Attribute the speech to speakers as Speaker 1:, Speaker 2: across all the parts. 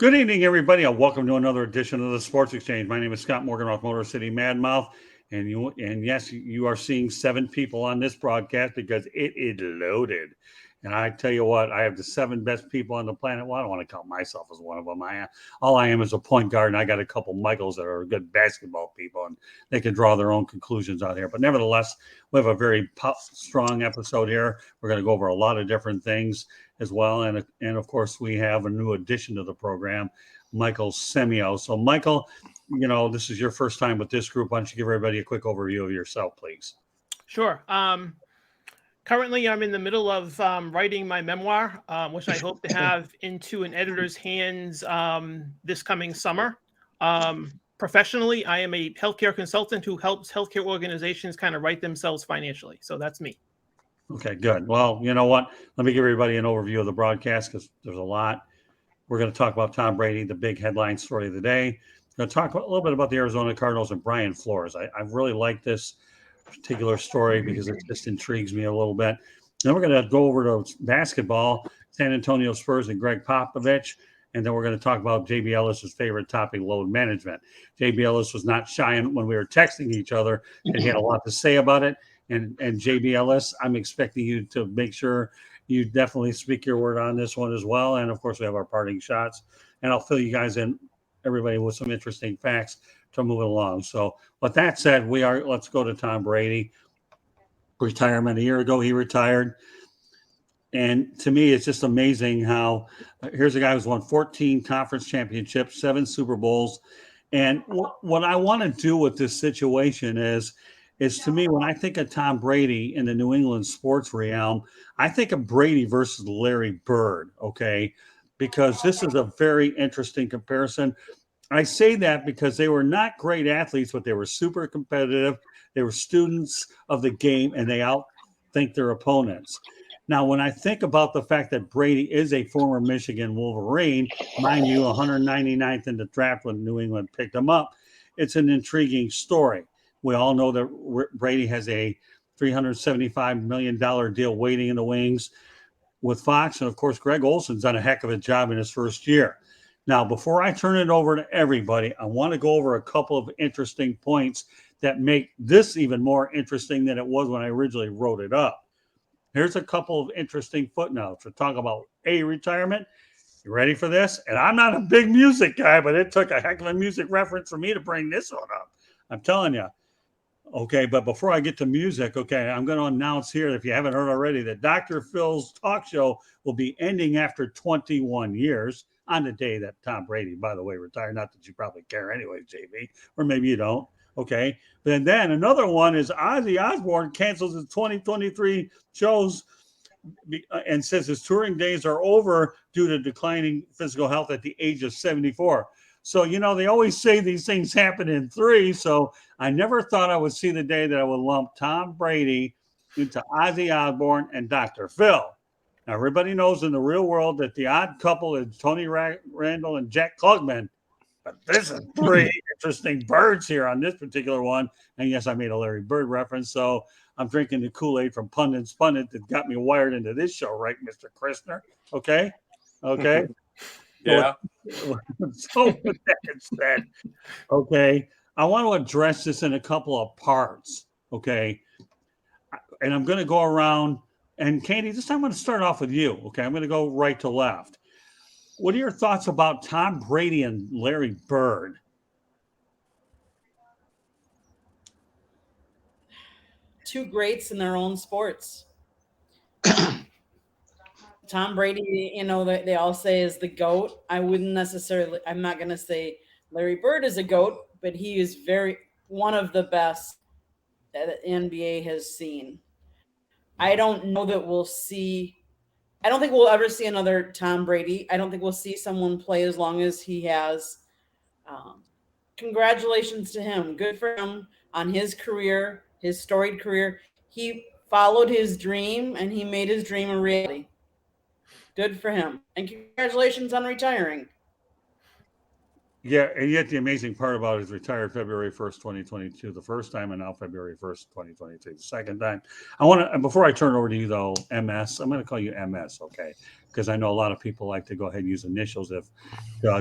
Speaker 1: Good evening, everybody, and welcome to another edition of the Sports Exchange. My name is Scott Morganoff, Motor City Madmouth, and yes, you are seeing 7 people on this broadcast because it is loaded. And I tell you what, I have the 7 best people on the planet. Well, I don't want to count myself as one of them. All I am is a point guard, and I got a couple Michaels that are good basketball people, and they can draw their own conclusions out here. But nevertheless, we have a very strong episode here. We're going to go over a lot of different things as well. And of course, we have a new addition to the program, Michael Semio. So, Michael, this is your first time with this group. Why don't you give everybody a quick overview of yourself, please?
Speaker 2: Sure. Currently, I'm in the middle of writing my memoir, which I hope to have into an editor's hands this coming summer. Professionally, I am a healthcare consultant who helps healthcare organizations kind of write themselves financially. So that's me.
Speaker 1: Okay, good. Well, you know what? Let me give everybody an overview of the broadcast because there's a lot. We're going to talk about Tom Brady, the big headline story of the day. We're going to talk a little bit about the Arizona Cardinals and Brian Flores. I really like this particular story because it just intrigues me a little bit. Then we're going to go over to basketball, Sanantoniospurs and Greggpopovich. And then we're going to talk about JB Ellis's favorite topic, load management. JB Ellis was not shy when we were texting each other, and he had a lot to say about it. And JB Ellis, I'm expecting you to make sure you definitely speak your word on this one as well. And, of course, we have our parting shots. And I'll fill you guys in, everybody, with some interesting facts to move it along. So with that said, let's go to Tom Brady. Retirement. A year ago, he retired. And to me, it's just amazing how here's a guy who's won 14 conference championships, 7 Super Bowls. And what I want to do with this situation is to me, when I think of Tom Brady in the New England sports realm, I think of Brady versus Larry Bird, okay? Because this is a very interesting comparison. I say that because they were not great athletes, but they were super competitive. They were students of the game, and they outthink their opponents. Now, when I think about the fact that Brady is a former Michigan Wolverine, mind you, 199th in the draft when New England picked him up, it's an intriguing story. We all know that Brady has a $375 million deal waiting in the wings with Fox. And, of course, Greg Olson's done a heck of a job in his first year. Now, before I turn it over to everybody, I want to go over a couple of interesting points that make this even more interesting than it was when I originally wrote it up. Here's a couple of interesting footnotes. We're talking about retirement. You ready for this? And I'm not a big music guy, but it took a heck of a music reference for me to bring this one up. I'm telling you. Okay, but before I get to music, I'm going to announce here, if you haven't heard already, that Dr. Phil's talk show will be ending after 21 years on the day that Tom Brady, by the way, retired. Not that you probably care anyway, JB, or maybe you don't. Okay, but then another one is Ozzyosbourne cancels his 2023 shows and says his touring days are over due to declining physical health at the age of 74. So, they always say these things happen in 3. So I never thought I would see the day that I would lump Tom Brady into Ozzy Osbourne and Dr. Phil. Now, everybody knows in the real world that the odd couple is Tony Randall and Jack Klugman. But this is 3 interesting birds here on this particular one. And yes, I made a Larry Bird reference. So I'm drinking the Kool-Aid from Pundit Spundit that got me wired into this show, right, Mr. Christner? Okay?
Speaker 3: Yeah.
Speaker 1: So with that said, I want to address this in a couple of parts, okay? And I'm going to go around. And, Candy, this time I'm going to start off with you, okay? I'm going to go right to left. What are your thoughts about Tom Brady and Larry Bird?
Speaker 4: Two greats in their own sports. Tom Brady, they all say is the GOAT. I'm not going to say Larry Bird is a GOAT, but he is one of the best that the NBA has seen. I don't know that I don't think we'll ever see another Tom Brady. I don't think we'll see someone play as long as he has. Congratulations to him. Good for him on his career, his storied career. He followed his dream and he made his dream a reality. Good for him. And congratulations on retiring.
Speaker 1: Yeah, and yet the amazing part about it is retired February 1st, 2022, the first time, and now February 1st, 2022, the second time. I want to, before I turn over to you though, MS, I'm going to call you MS, okay? Because I know a lot of people like to go ahead and use initials if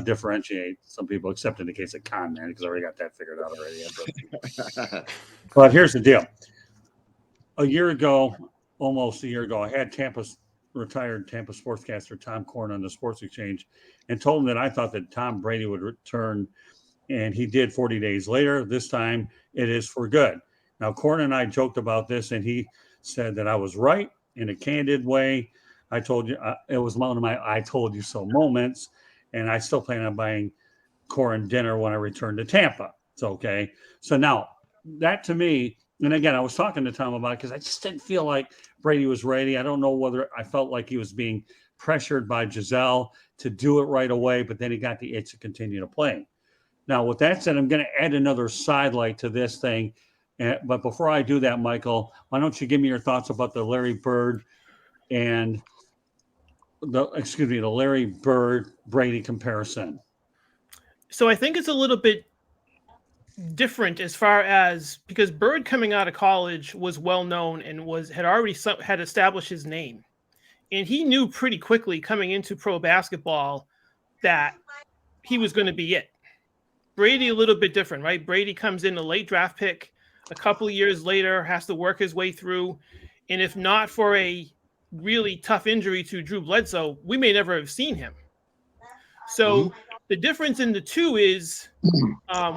Speaker 1: differentiate some people, except in the case of con man, because I already got that figured out already. But here's the deal. A year ago, almost a year ago, I had retired Tampa sportscaster Tom Korn on the Sports Exchange and told him that I thought that Tom Brady would return, and he did 40 days later. This time it is for good. Now, Korn and I joked about this, and he said that I was right in a candid way. I told you it was one of my I told you so moments, and I still plan on buying Korn dinner when I return to Tampa. It's okay. So now that to me, and again, I was talking to Tom about it because I just didn't feel like Brady was ready. I don't know whether I felt like he was being pressured by Giselle to do it right away, but then he got the itch to continue to play. Now, with that said, I'm going to add another sidelight to this thing. But before I do that, Michael, why don't you give me your thoughts about the Larry Bird and the Larry Bird Brady comparison?
Speaker 2: So I think it's a little bit different as far as, because Bird coming out of college was well known and had established his name, and he knew pretty quickly coming into pro basketball that he was going to be it. Brady a little bit different, right? Brady comes in a late draft pick, a couple of years later has to work his way through, and if not for a really tough injury to Drew Bledsoe, we may never have seen him. So the difference in the two is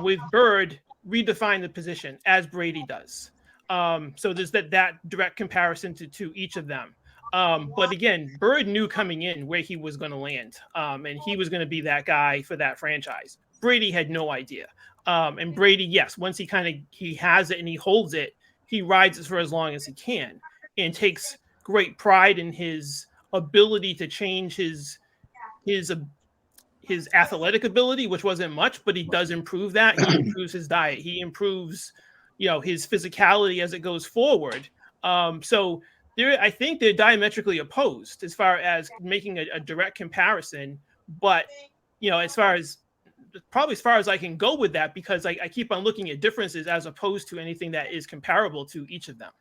Speaker 2: with Bird, redefine the position as Brady does. So there's that direct comparison to each of them. But again, Bird knew coming in where he was going to land, and he was going to be that guy for that franchise. Brady had no idea. And Brady, yes, once he has it and he holds it, he rides it for as long as he can and takes great pride in his ability to change his athletic ability, which wasn't much, but he does improve that. He improves his diet. He improves, his physicality as it goes forward. So I think they're diametrically opposed as far as making a direct comparison. But, as far as I can go with that, because I keep on looking at differences as opposed to anything that is comparable to each of them.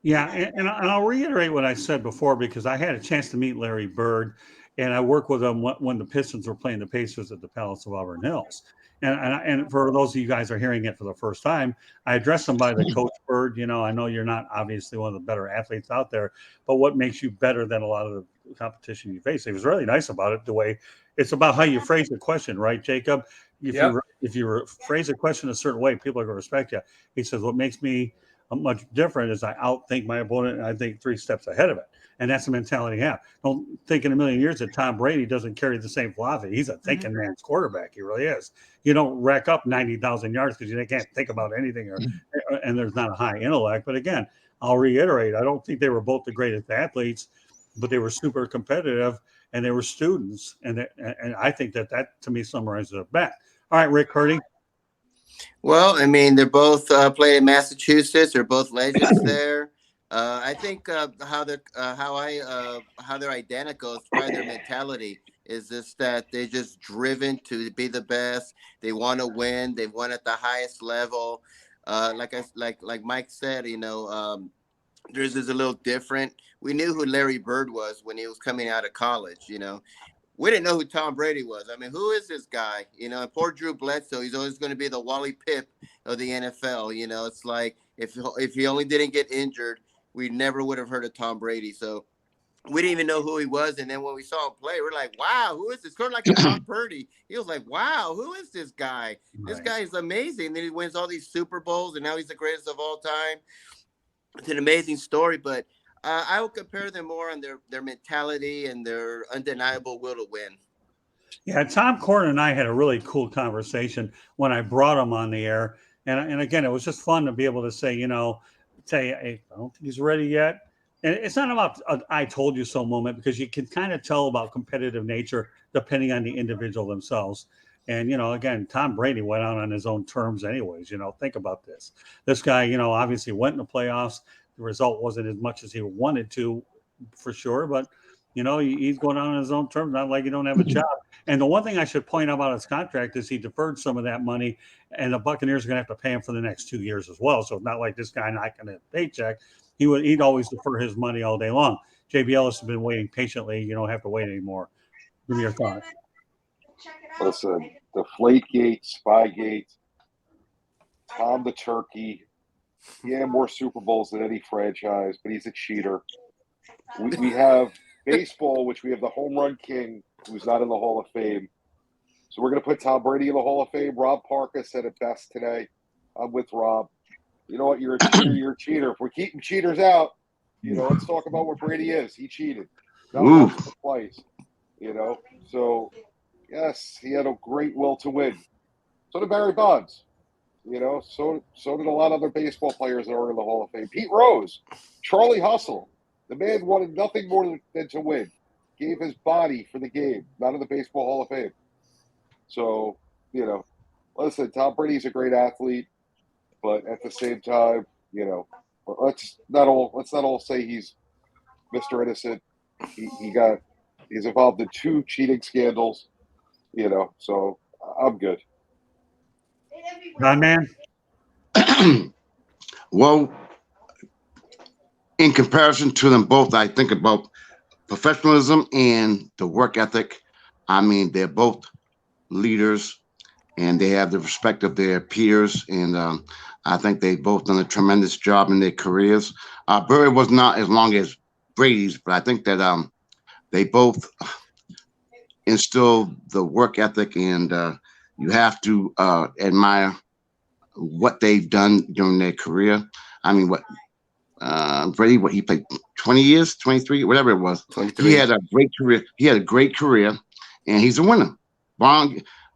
Speaker 1: Yeah, and I'll reiterate what I said before, because I had a chance to meet Larry Bird, and I worked with him when the Pistons were playing the Pacers at the Palace of Auburn Hills. And for those of you guys are hearing it for the first time, I addressed him by the Coach Bird. I know you're not obviously one of the better athletes out there, but what makes you better than a lot of the competition you face? He was really nice about it. The way it's about how you phrase the question, right, Jacob? If you phrase a question a certain way, people are going to respect you. He says, what makes me much different is I outthink my opponent and I think 3 steps ahead of it. And that's the mentality I have. Don't think in a million years that Tom Brady doesn't carry the same philosophy. He's a thinking man's quarterback. He really is. You don't rack up 90,000 yards because you can't think about anything and there's not a high intellect. But again, I'll reiterate, I don't think they were both the greatest athletes, but they were super competitive and they were students. And I think that to me summarizes it best. All right, Rick Curdy.
Speaker 5: Well, I mean, they're both played in Massachusetts. They're both legends there. I think how they're identical is probably their mentality. Is just that they're just driven to be the best. They want to win. They've won at the highest level. Like Mike said, theirs is a little different. We knew who Larry Bird was when he was coming out of college. We didn't know who Tom Brady was. I mean, who is this guy? And poor Drew Bledsoe, he's always going to be the Wally Pipp of the NFL. It's like if he only didn't get injured, we never would have heard of Tom Brady. So we didn't even know who he was. And then when we saw him play, we're like, wow, who is this? Sort of like a Brock Purdy. He was like, wow, who is this guy? Right. This guy is amazing. Then he wins all these Super Bowls, and now he's the greatest of all time. It's an amazing story, but I would compare them more on their mentality and their undeniable will to win.
Speaker 1: Yeah, Tom Korn and I had a really cool conversation when I brought him on the air. And again, it was just fun to be able to say, hey, I don't think he's ready yet. And it's not about I told you so moment, because you can kind of tell about competitive nature depending on the individual themselves. And, again, Tom Brady went out on his own terms anyways. Think about this. This guy, obviously went in the playoffs. The result wasn't as much as he wanted to, for sure. But, You know, he's going on his own terms, not like he don't have a job. And the one thing I should point out about his contract is he deferred some of that money, and the Buccaneers are going to have to pay him for the next 2 years as well. So it's not like this guy not going to paycheck. He'd always defer his money all day long. JB Ellis has been waiting patiently. You don't have to wait anymore. Give me your thoughts.
Speaker 3: Listen, Deflategate, Spygate, Tom the Turkey. He had more Super Bowls than any franchise, but he's a cheater. We have baseball, which we have the home run king, who's not in the Hall of Fame. So we're going to put Tom Brady in the Hall of Fame. Rob Parker said it best today. I'm with Rob. You know what? You're a cheater. You're a cheater. If we're keeping cheaters out, let's talk about what Brady is. He cheated. Not once, but twice. So yes, he had a great will to win. So did Barry Bonds. So did a lot of other baseball players that are in the Hall of Fame. Pete Rose, Charlie Hustle. The man wanted nothing more than to win. Gave his body for the game, not in the Baseball Hall of Fame. So, listen, Tom Brady's a great athlete, but at the same time, let's not all say he's Mr. Innocent. He's involved in 2 cheating scandals, so I'm good.
Speaker 1: Ron Man?
Speaker 6: Well, in comparison to them both, I think about professionalism and the work ethic. I mean, they're both leaders and they have the respect of their peers. And I think they've both done a tremendous job in their careers. Bird was not as long as Brady's, but I think that they both instilled the work ethic, and you have to admire what they've done during their career. I mean, Brady, he played 20 years, 23, whatever it was. 23. He had a great career. He had a great career, and he's a winner.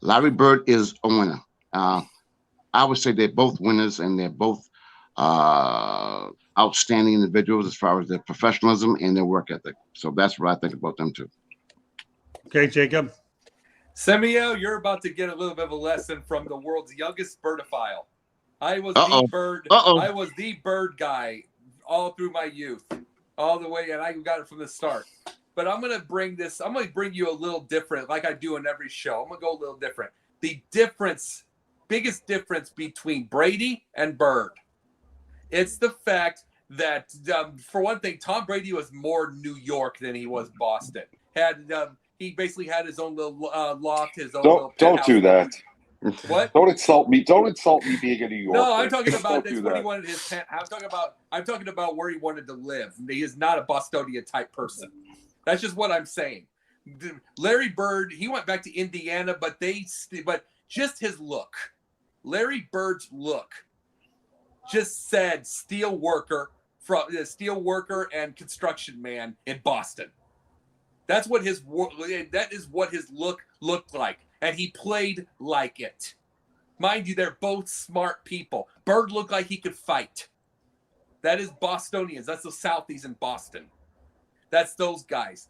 Speaker 6: Larry Bird is a winner. I would say they're both winners, and they're both outstanding individuals as far as their professionalism and their work ethic. So that's what I think about them too.
Speaker 1: Okay, Jacob.
Speaker 7: Semio, you're about to get a little bit of a lesson from the world's youngest birdophile. I was the bird. I was the bird guy all through my youth, all the way, and I got it from the start. But I'm gonna bring you a little different, like I do in every show. I'm gonna go a little different. The biggest difference between Brady and Bird, it's the fact that for one thing, Tom Brady was more New York than he was Boston. He basically had his own little loft, his own little
Speaker 3: don't do that.
Speaker 7: What?
Speaker 3: Don't insult me. Don't insult me being a New Yorker.
Speaker 7: No, I'm talking about that's what he wanted his tent. I'm talking about where he wanted to live. He is not a Bostonian type person. That's just what I'm saying. Larry Bird, he went back to Indiana, but just his look. Larry Bird's look just said steel worker and construction man in Boston. That is what his look looked like. And he played like it. Mind you, they're both smart people. Bird looked like he could fight. That is Bostonians. That's the Southies in Boston. That's those guys.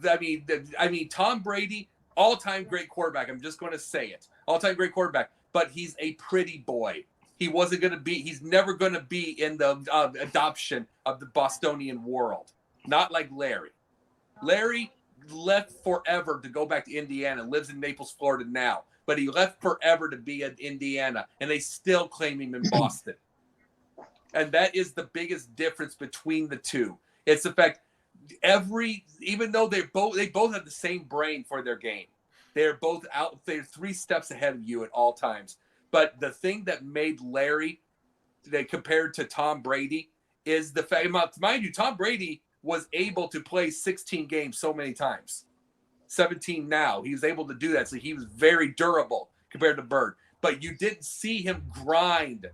Speaker 7: I mean, Tom Brady, all-time great quarterback. I'm just going to say it. All-time great quarterback. But he's a pretty boy. He's never going to be in the adoption of the Bostonian world. Not like Larry. Larry left forever to go back to Indiana, lives in Naples, Florida now, but he left forever to be in Indiana, and they still claim him in Boston. And that is the biggest difference between the two. It's the fact even though they both have the same brain for their game, they're 3 steps ahead of you at all times. But the thing that made Larry compared to Tom Brady is the fact, mind you, Tom Brady was able to play 16 games so many times. 17 now. He was able to do that. So he was very durable compared to Bird. But you didn't see him grind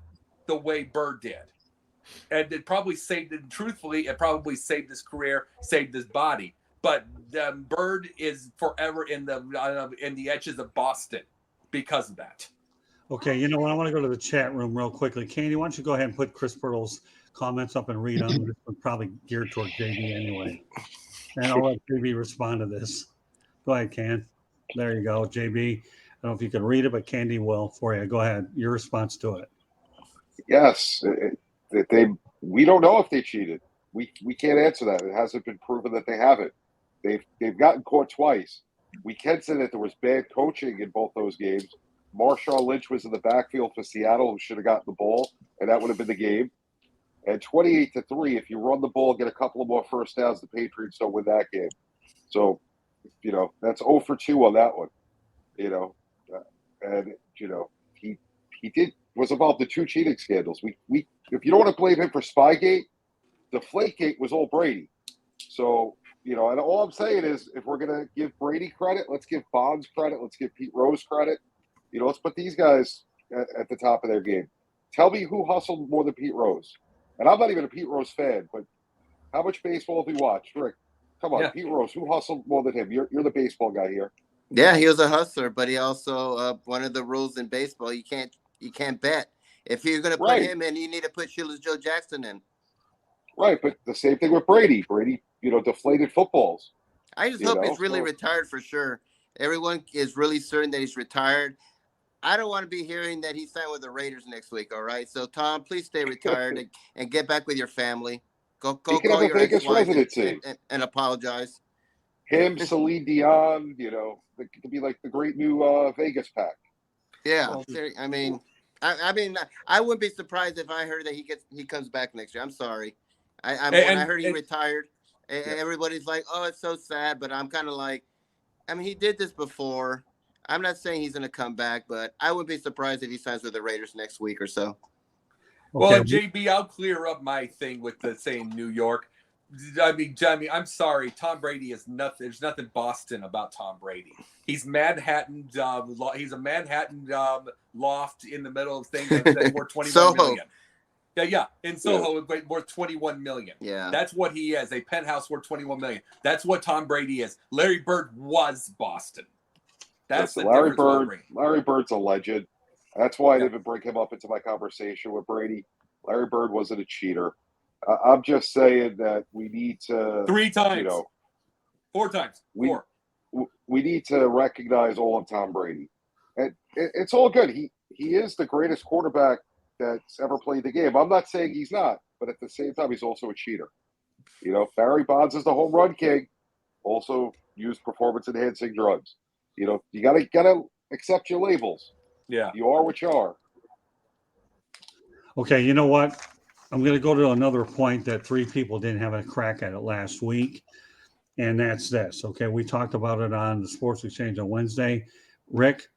Speaker 7: the way Bird did. And it probably saved his career, saved his body. But Bird is forever in the edges of Boston because of that.
Speaker 1: Okay, you know what? I want to go to the chat room real quickly. Candy, why don't you go ahead and put Chris Pirtle's comments up and read them. This was probably geared toward JB anyway. And I'll let JB respond to this. Go ahead, Can. There you go, JB. I don't know if you can read it, but Candy will for you. Go ahead. Your response to it.
Speaker 3: Yes. We don't know if they cheated. We can't answer that. It hasn't been proven that they haven't. they've gotten caught twice. We can say that there was bad coaching in both those games. Marshawn Lynch was in the backfield for Seattle, who should have gotten the ball, and that would have been the game. And 28-3, if you run the ball, get a couple of more first downs, the Patriots don't win that game. So, that's 0 for 2 on that one. And he was involved in 2 cheating scandals. We if you don't want to blame him for Spygate, Deflategate was all Brady. So, and all I'm saying is, if we're gonna give Brady credit, let's give Bonds credit, let's give Pete Rose credit. Let's put these guys at the top of their game. Tell me who hustled more than Pete Rose. And I'm not even a Pete Rose fan, but how much baseball have we watched? Rick, come on, Pete Rose, who hustled more than him? You're the baseball guy here.
Speaker 5: Yeah, he was a hustler, but he also one of the rules in baseball, you can't bet. If you're going to put him in, you need to put Shoeless Joe Jackson in.
Speaker 3: Right, but the same thing with Brady. Brady, deflated footballs.
Speaker 5: I just hope he's really retired for sure. Everyone is really certain that he's retired. I don't want to be hearing that he signed with the Raiders next week, all right? So, Tom, please stay retired and get back with your family. Go call your ex-wife and apologize.
Speaker 3: Him, Celine Dion, it could be like the great new Vegas pack.
Speaker 5: Yeah, I mean, I wouldn't be surprised if I heard that he comes back next year. I'm sorry. When I heard he retired, everybody's like, "Oh, it's so sad," but I'm kind of like, he did this before. I'm not saying he's going to come back, but I wouldn't be surprised if he signs with the Raiders next week or so.
Speaker 7: Well, JB, I'll clear up my thing with the saying New York. I'm sorry. Tom Brady is nothing. There's nothing Boston about Tom Brady. He's Manhattan. He's a Manhattan loft in the middle of things that's worth 21 million. Yeah. In Soho, worth 21 million.
Speaker 5: Yeah,
Speaker 7: that's what he is. A penthouse worth 21 million. That's what Tom Brady is. Larry Bird was Boston. That's the
Speaker 3: Larry Bird. Larry Bird's a legend. That's why I didn't bring him up into my conversation with Brady. Larry Bird wasn't a cheater. I'm just saying that we need to
Speaker 7: 3 times, 4 times, 4.
Speaker 3: We need to recognize all of Tom Brady, and it's all good. He is the greatest quarterback that's ever played the game. I'm not saying he's not, but at the same time, he's also a cheater. Barry Bonds is the home run king, also used performance-enhancing drugs. You gotta accept your labels.
Speaker 7: Yeah,
Speaker 3: you are what you are.
Speaker 1: Okay, you know what? I'm going to go to another point that 3 people didn't have a crack at it last week, and that's this. Okay, we talked about it on the Sports Exchange on Wednesday. Rick,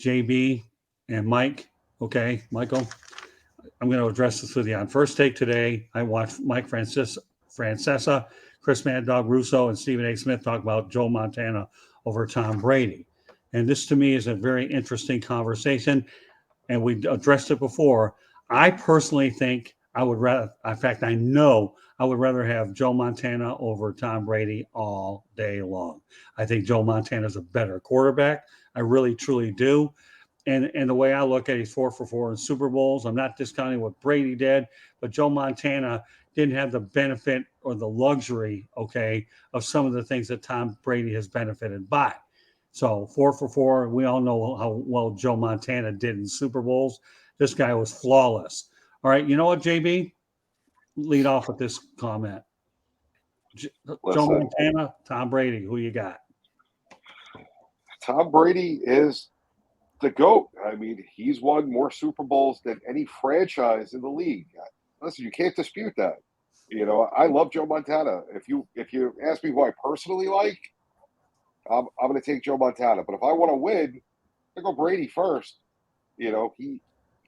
Speaker 1: JB, and Mike. Okay, Michael, I'm going to address this with you. On First Take today, I watched Mike Francesa, Chris Mad Dog Russo, and Stephen A. Smith talk about Joe Montana over Tom Brady. And this, to me, is a very interesting conversation, and we addressed it before. I personally think I would rather, in fact, I know I would rather have Joe Montana over Tom Brady all day long. I think Joe Montana is a better quarterback. I really, truly do. And the way I look at it, he's 4 for 4 in Super Bowls. I'm not discounting what Brady did, but Joe Montana didn't have the benefit or the luxury, of some of the things that Tom Brady has benefited by. So 4 for 4, we all know how well Joe Montana did in Super Bowls. This guy was flawless. All right, you know what, JB? Lead off with this comment. Joe Montana, Tom Brady, who you got?
Speaker 3: Tom Brady is the GOAT. He's won more Super Bowls than any franchise in the league. Listen, you can't dispute that. I love Joe Montana. If you ask me who I personally like, I'm going to take Joe Montana. But if I want to win, I go Brady first.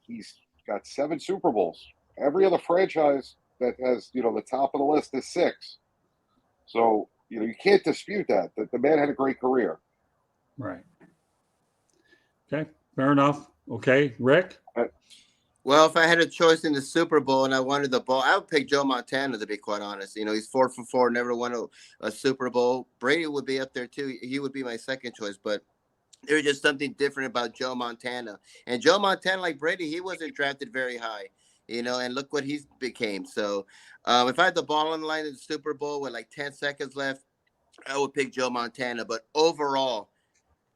Speaker 3: He's got 7 Super Bowls. Every other franchise that has, the top of the list is 6. So, you can't dispute that the man had a great career.
Speaker 1: Right. Okay, fair enough. Okay, Rick?
Speaker 5: Well, if I had a choice in the Super Bowl and I wanted the ball, I would pick Joe Montana, to be quite honest. He's 4 for 4, never won a Super Bowl. Brady would be up there, too. He would be my second choice, but there's just something different about Joe Montana. And Joe Montana, like Brady, he wasn't drafted very high, and look what he's became. So if I had the ball on the line in the Super Bowl with like 10 seconds left, I would pick Joe Montana. But overall,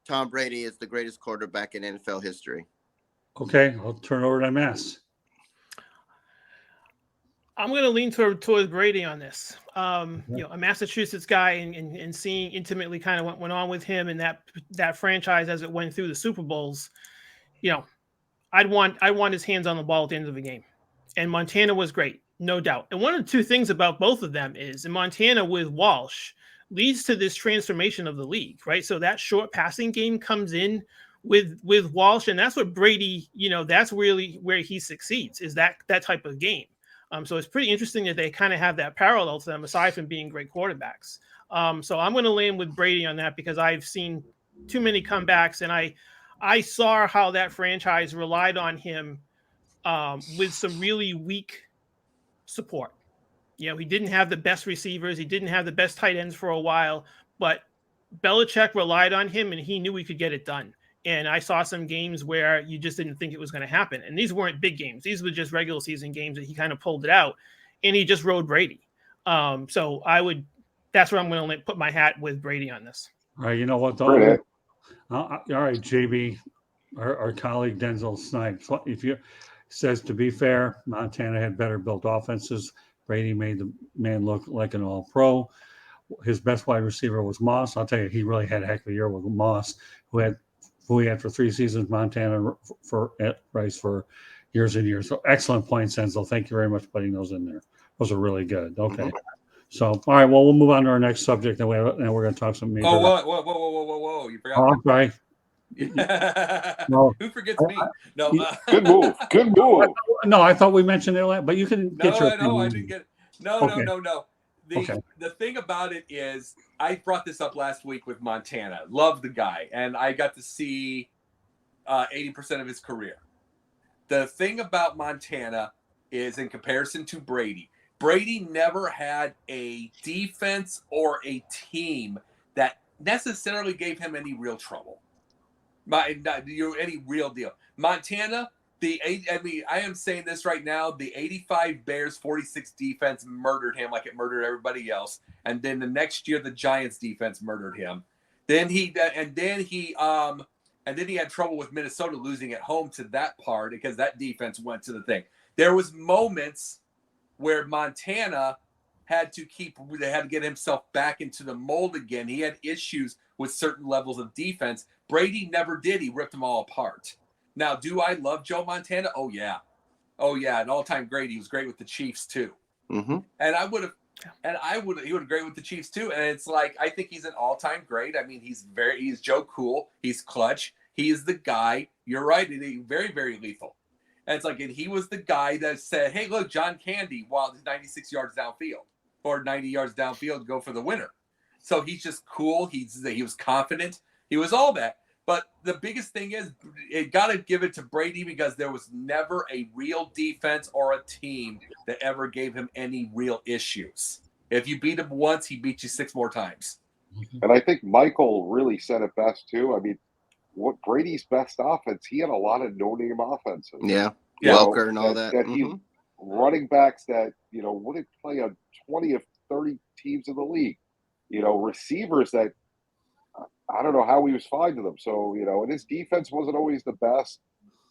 Speaker 5: Tom Brady is the greatest quarterback in NFL history.
Speaker 1: Okay, I'll turn over to MS.
Speaker 2: I'm going to lean towards Brady on this. A Massachusetts guy and seeing intimately kind of what went on with him and that franchise as it went through the Super Bowls. I want his hands on the ball at the end of the game. And Montana was great, no doubt. And one of the two things about both of them is in Montana with Walsh leads to this transformation of the league, right? So that short passing game comes in with Walsh, and that's what Brady, that's really where he succeeds, is that type of game. So it's pretty interesting that they kind of have that parallel to them, aside from being great quarterbacks. So I'm going to land with Brady on that because I've seen too many comebacks, and I saw how that franchise relied on him with some really weak support. He didn't have the best receivers. He didn't have the best tight ends for a while, but Belichick relied on him, and he knew he could get it done. And I saw some games where you just didn't think it was going to happen. And these weren't big games. These were just regular season games that he kind of pulled it out, and he just rode Brady. So that's where I'm going to put my hat with Brady on this.
Speaker 1: All right. You know what, though? All right, JB, our colleague Denzel Snipes. If you says, to be fair, Montana had better built offenses. Brady made the man look like an all-pro. His best wide receiver was Moss. I'll tell you, he really had a heck of a year with Moss, who he had for 3 seasons, Montana for Rice for years and years. So excellent point, Denzel. Thank you very much for putting those in there. Those are really good. Okay. So, all right, well, we'll move on to our next subject, and we're going to talk some major.
Speaker 7: Oh, whoa. You forgot.
Speaker 1: Oh, right.
Speaker 7: No. Who forgets me? No.
Speaker 3: Good move.
Speaker 1: No, I thought we mentioned it, but you can get your.
Speaker 7: No, I didn't get it. No. The thing about it is, I brought this up last week with Montana. Love the guy, and I got to see 80% of his career. The thing about Montana is, in comparison to Brady never had a defense or a team that necessarily gave him any real trouble. Any real deal. Montana, I am saying this right now, the 85 Bears 46 defense murdered him like it murdered everybody else. And then the next year the Giants defense murdered him. Then he had trouble with Minnesota losing at home to that part because that defense went to the thing. There was moments where Montana had to get himself back into the mold again. He had issues with certain levels of defense. Brady never did. He ripped them all apart. Now, do I love Joe Montana? Oh yeah, an all-time great. He was great with the Chiefs too.
Speaker 5: Mm-hmm.
Speaker 7: He would have great with the Chiefs too. And it's like, I think he's an all-time great. I mean, he's Joe Cool. He's clutch. He is the guy. You're right. He's very, very lethal. And it's like, and he was the guy that said, hey, look, John Candy, while he's 96 yards downfield or 90 yards downfield, go for the winner. So he's just cool. He was confident. He was all that. But the biggest thing is, it got to give it to Brady because there was never a real defense or a team that ever gave him any real issues. If you beat him once, he beat you 6 more times.
Speaker 3: And I think Michael really said it best too. I mean, what Brady's best offense, he had a lot of no-name offenses.
Speaker 5: Yeah. Welker and all that.
Speaker 3: He running backs that, wouldn't play on 20 of 30 teams in the league. Receivers that I don't know how he was finding them. So, and his defense wasn't always the best.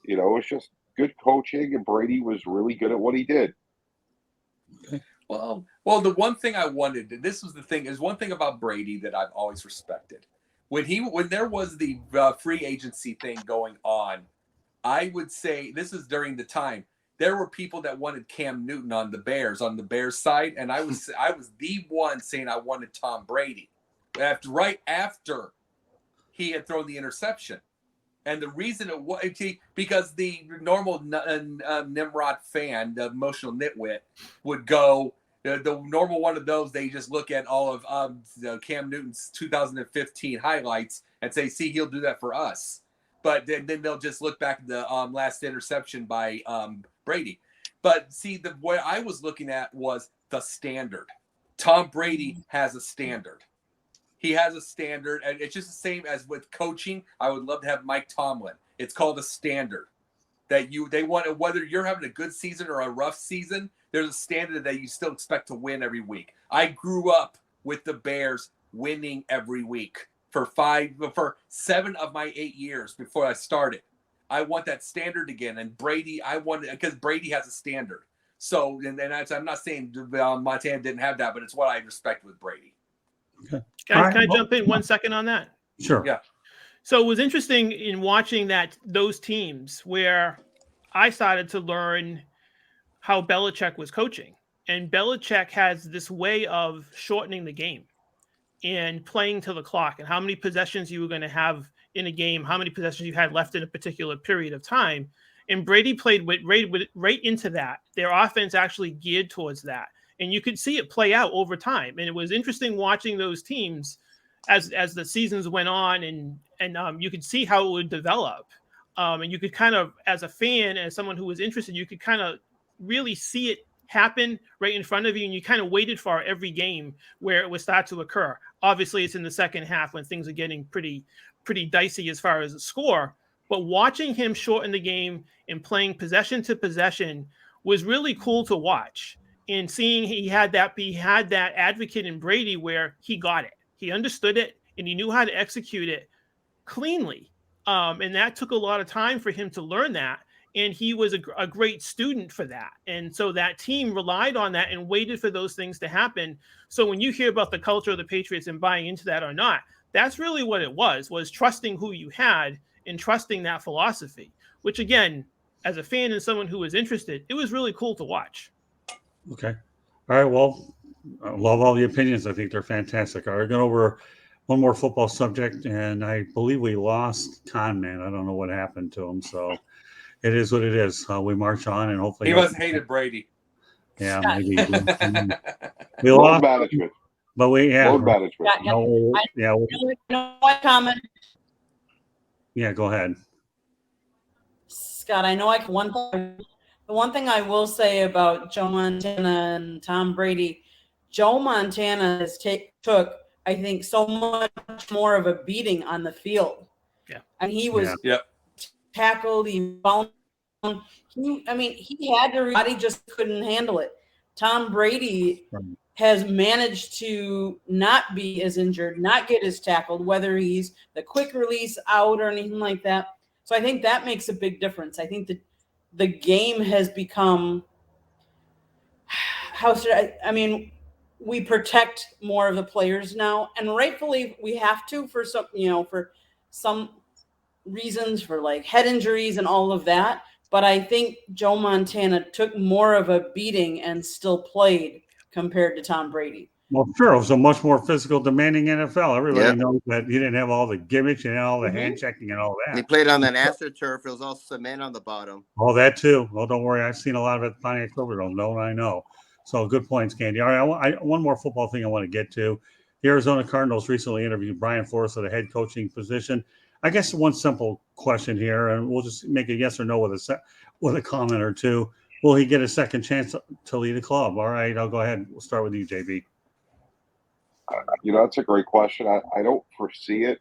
Speaker 3: It was just good coaching, and Brady was really good at what he did.
Speaker 7: Okay. Well, the one thing I wanted, this was the thing, is one thing about Brady that I've always respected. When there was the free agency thing going on, I would say, this is during the time, there were people that wanted Cam Newton on the Bears side, and I was the one saying I wanted Tom Brady right after he had thrown the interception. And the reason it was because the normal Nimrod fan, the emotional nitwit, would go, the normal one of those, they just look at all of Cam Newton's 2015 highlights and say, see, he'll do that for us. But then they'll just look back at the last interception by Brady. But see, the way I was looking at was the standard. Tom Brady has a standard. He has a standard, and it's just the same as with coaching. I would love to have Mike Tomlin. It's called a standard that they want, whether you're having a good season or a rough season, there's a standard that you still expect to win every week. I grew up with the Bears winning every week for 7 of my 8 years before I started. I want that standard again. And Brady, because Brady has a standard. So, and that's, I'm not saying Montana didn't have that, but it's what I respect with Brady.
Speaker 1: Okay.
Speaker 2: Can I jump in 1 second on that?
Speaker 1: Sure.
Speaker 7: Yeah.
Speaker 2: So it was interesting in watching those teams where I started to learn how Belichick was coaching. And Belichick has this way of shortening the game and playing to the clock and how many possessions you were going to have in a game, how many possessions you had left in a particular period of time. And Brady played right into that. Their offense actually geared towards that. And you could see it play out over time. And it was interesting watching those teams as the seasons went on, and you could see how it would develop. And you could kind of, as a fan, as someone who was interested, you could kind of really see it happen right in front of you, and you kind of waited for every game where it would start to occur. Obviously, it's in the second half when things are getting pretty dicey as far as the score. But watching him shorten the game and playing possession to possession was really cool to watch. And seeing he had that advocate in Brady where he got it, he understood it, and he knew how to execute it cleanly. And that took a lot of time for him to learn that. And he was a great student for that. And so that team relied on that and waited for those things to happen. So when you hear about the culture of the Patriots and buying into that or not, that's really what it was trusting who you had and trusting that philosophy, which again, as a fan and someone who was interested, it was really cool to watch.
Speaker 1: Okay. All right. Well, I love all the opinions. I think they're fantastic. All right, we're going over one more football subject, and I believe we lost Conman. I don't know what happened to him. So it is what it is. We march on, and hopefully
Speaker 7: he wasn't hated Brady.
Speaker 1: Yeah, maybe we
Speaker 3: Load
Speaker 1: lost,
Speaker 3: management.
Speaker 1: but
Speaker 3: Load management.
Speaker 4: Comment.
Speaker 1: Yeah, go ahead.
Speaker 4: Scott, I know the one thing I will say about Joe Montana and Tom Brady, Joe Montana took, I think, so much more of a beating on the field.
Speaker 2: Yeah.
Speaker 4: And he was tackled, he found, he had to, body just couldn't handle it. Tom Brady has managed to not be as injured, not get as tackled, whether he's the quick release out or anything like that. So I think that makes a big difference. I think that the game has become, we protect more of the players now, and rightfully we have to for some reasons, for like head injuries and all of that. But I think Joe Montana took more of a beating and still played compared to Tom Brady.
Speaker 1: Well, sure, it was a much more physical, demanding NFL. Everybody knows that he didn't have all the gimmicks and all the hand checking and all that.
Speaker 5: He played on that AstroTurf. It was all cement on the bottom.
Speaker 1: Oh, that too. Well, don't worry. I've seen a lot of it at Pontiac Silverdome. Don't I know? So good points, Candy. All right, one more football thing I want to get to. The Arizona Cardinals recently interviewed Brian Flores for the head coaching position. I guess one simple question here, and we'll just make a yes or no with a comment or two. Will he get a second chance to lead a club? All right, I'll go ahead. We'll start with you, JB.
Speaker 3: That's a great question. I don't foresee it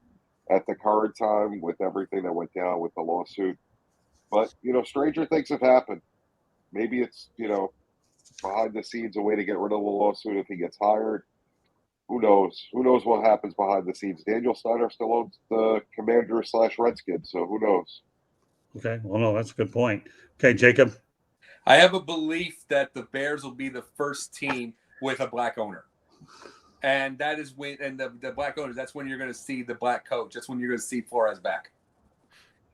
Speaker 3: at the current time with everything that went down with the lawsuit. But, stranger things have happened. Maybe it's, behind the scenes a way to get rid of the lawsuit if he gets hired. Who knows? Who knows what happens behind the scenes? Daniel Snyder still owns the Commanders/Redskins, so who knows?
Speaker 1: Okay, well, no, that's a good point. Okay, Jacob.
Speaker 7: I have a belief that the Bears will be the first team with a black owner. And that is when, and the black owners, that's when you're going to see the black coach. That's when you're going to see Flores back.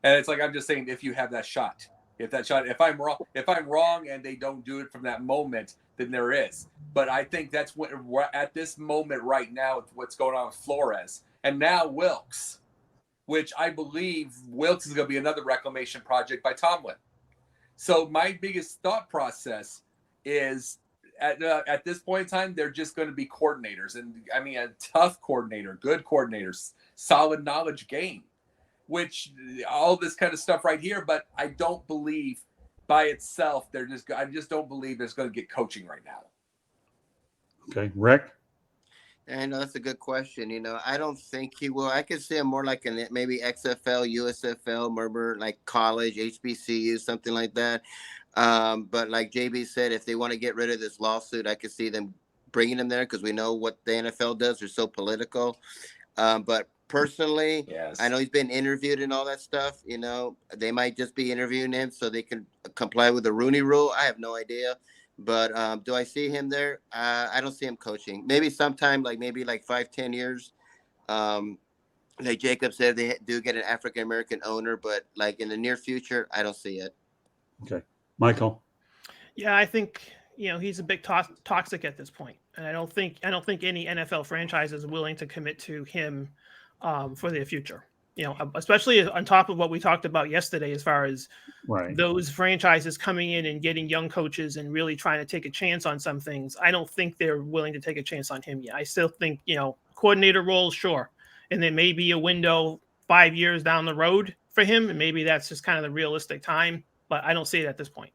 Speaker 7: And it's like, I'm just saying, if you have that shot, if I'm wrong and they don't do it from that moment, then there is. But I think that's what we're at this moment right now, what's going on with Flores and now Wilkes, which I believe Wilkes is going to be another reclamation project by Tomlin. So my biggest thought process is, at this point in time, they're just going to be coordinators. And I mean, a tough coordinator, good coordinators, solid knowledge game, which all this kind of stuff right here. But I don't believe by itself, I just don't believe it's going to get coaching right now.
Speaker 1: Okay. Rick?
Speaker 5: And that's a good question. I don't think he will. I could see him more like maybe XFL, USFL, remember, like college, HBCU, something like that. But like JB said, if they want to get rid of this lawsuit, I could see them bringing him there because we know what the NFL does. They're so political. But personally, yes. I know he's been interviewed and all that stuff. They might just be interviewing him so they can comply with the Rooney Rule. I have no idea. But do I see him there? I don't see him coaching. Maybe sometime, maybe 5-10 years. Like Jacob said, they do get an African American owner, but in the near future, I don't see it.
Speaker 1: Okay, Michael.
Speaker 2: Yeah, I think he's a bit toxic at this point, and I don't think any NFL franchise is willing to commit to him for their future. Especially on top of what we talked about yesterday, as far as those franchises coming in and getting young coaches and really trying to take a chance on some things. I don't think they're willing to take a chance on him yet. I still think coordinator roles, sure, and there may be a window 5 years down the road for him, and maybe that's just kind of the realistic time. But I don't see it at this point.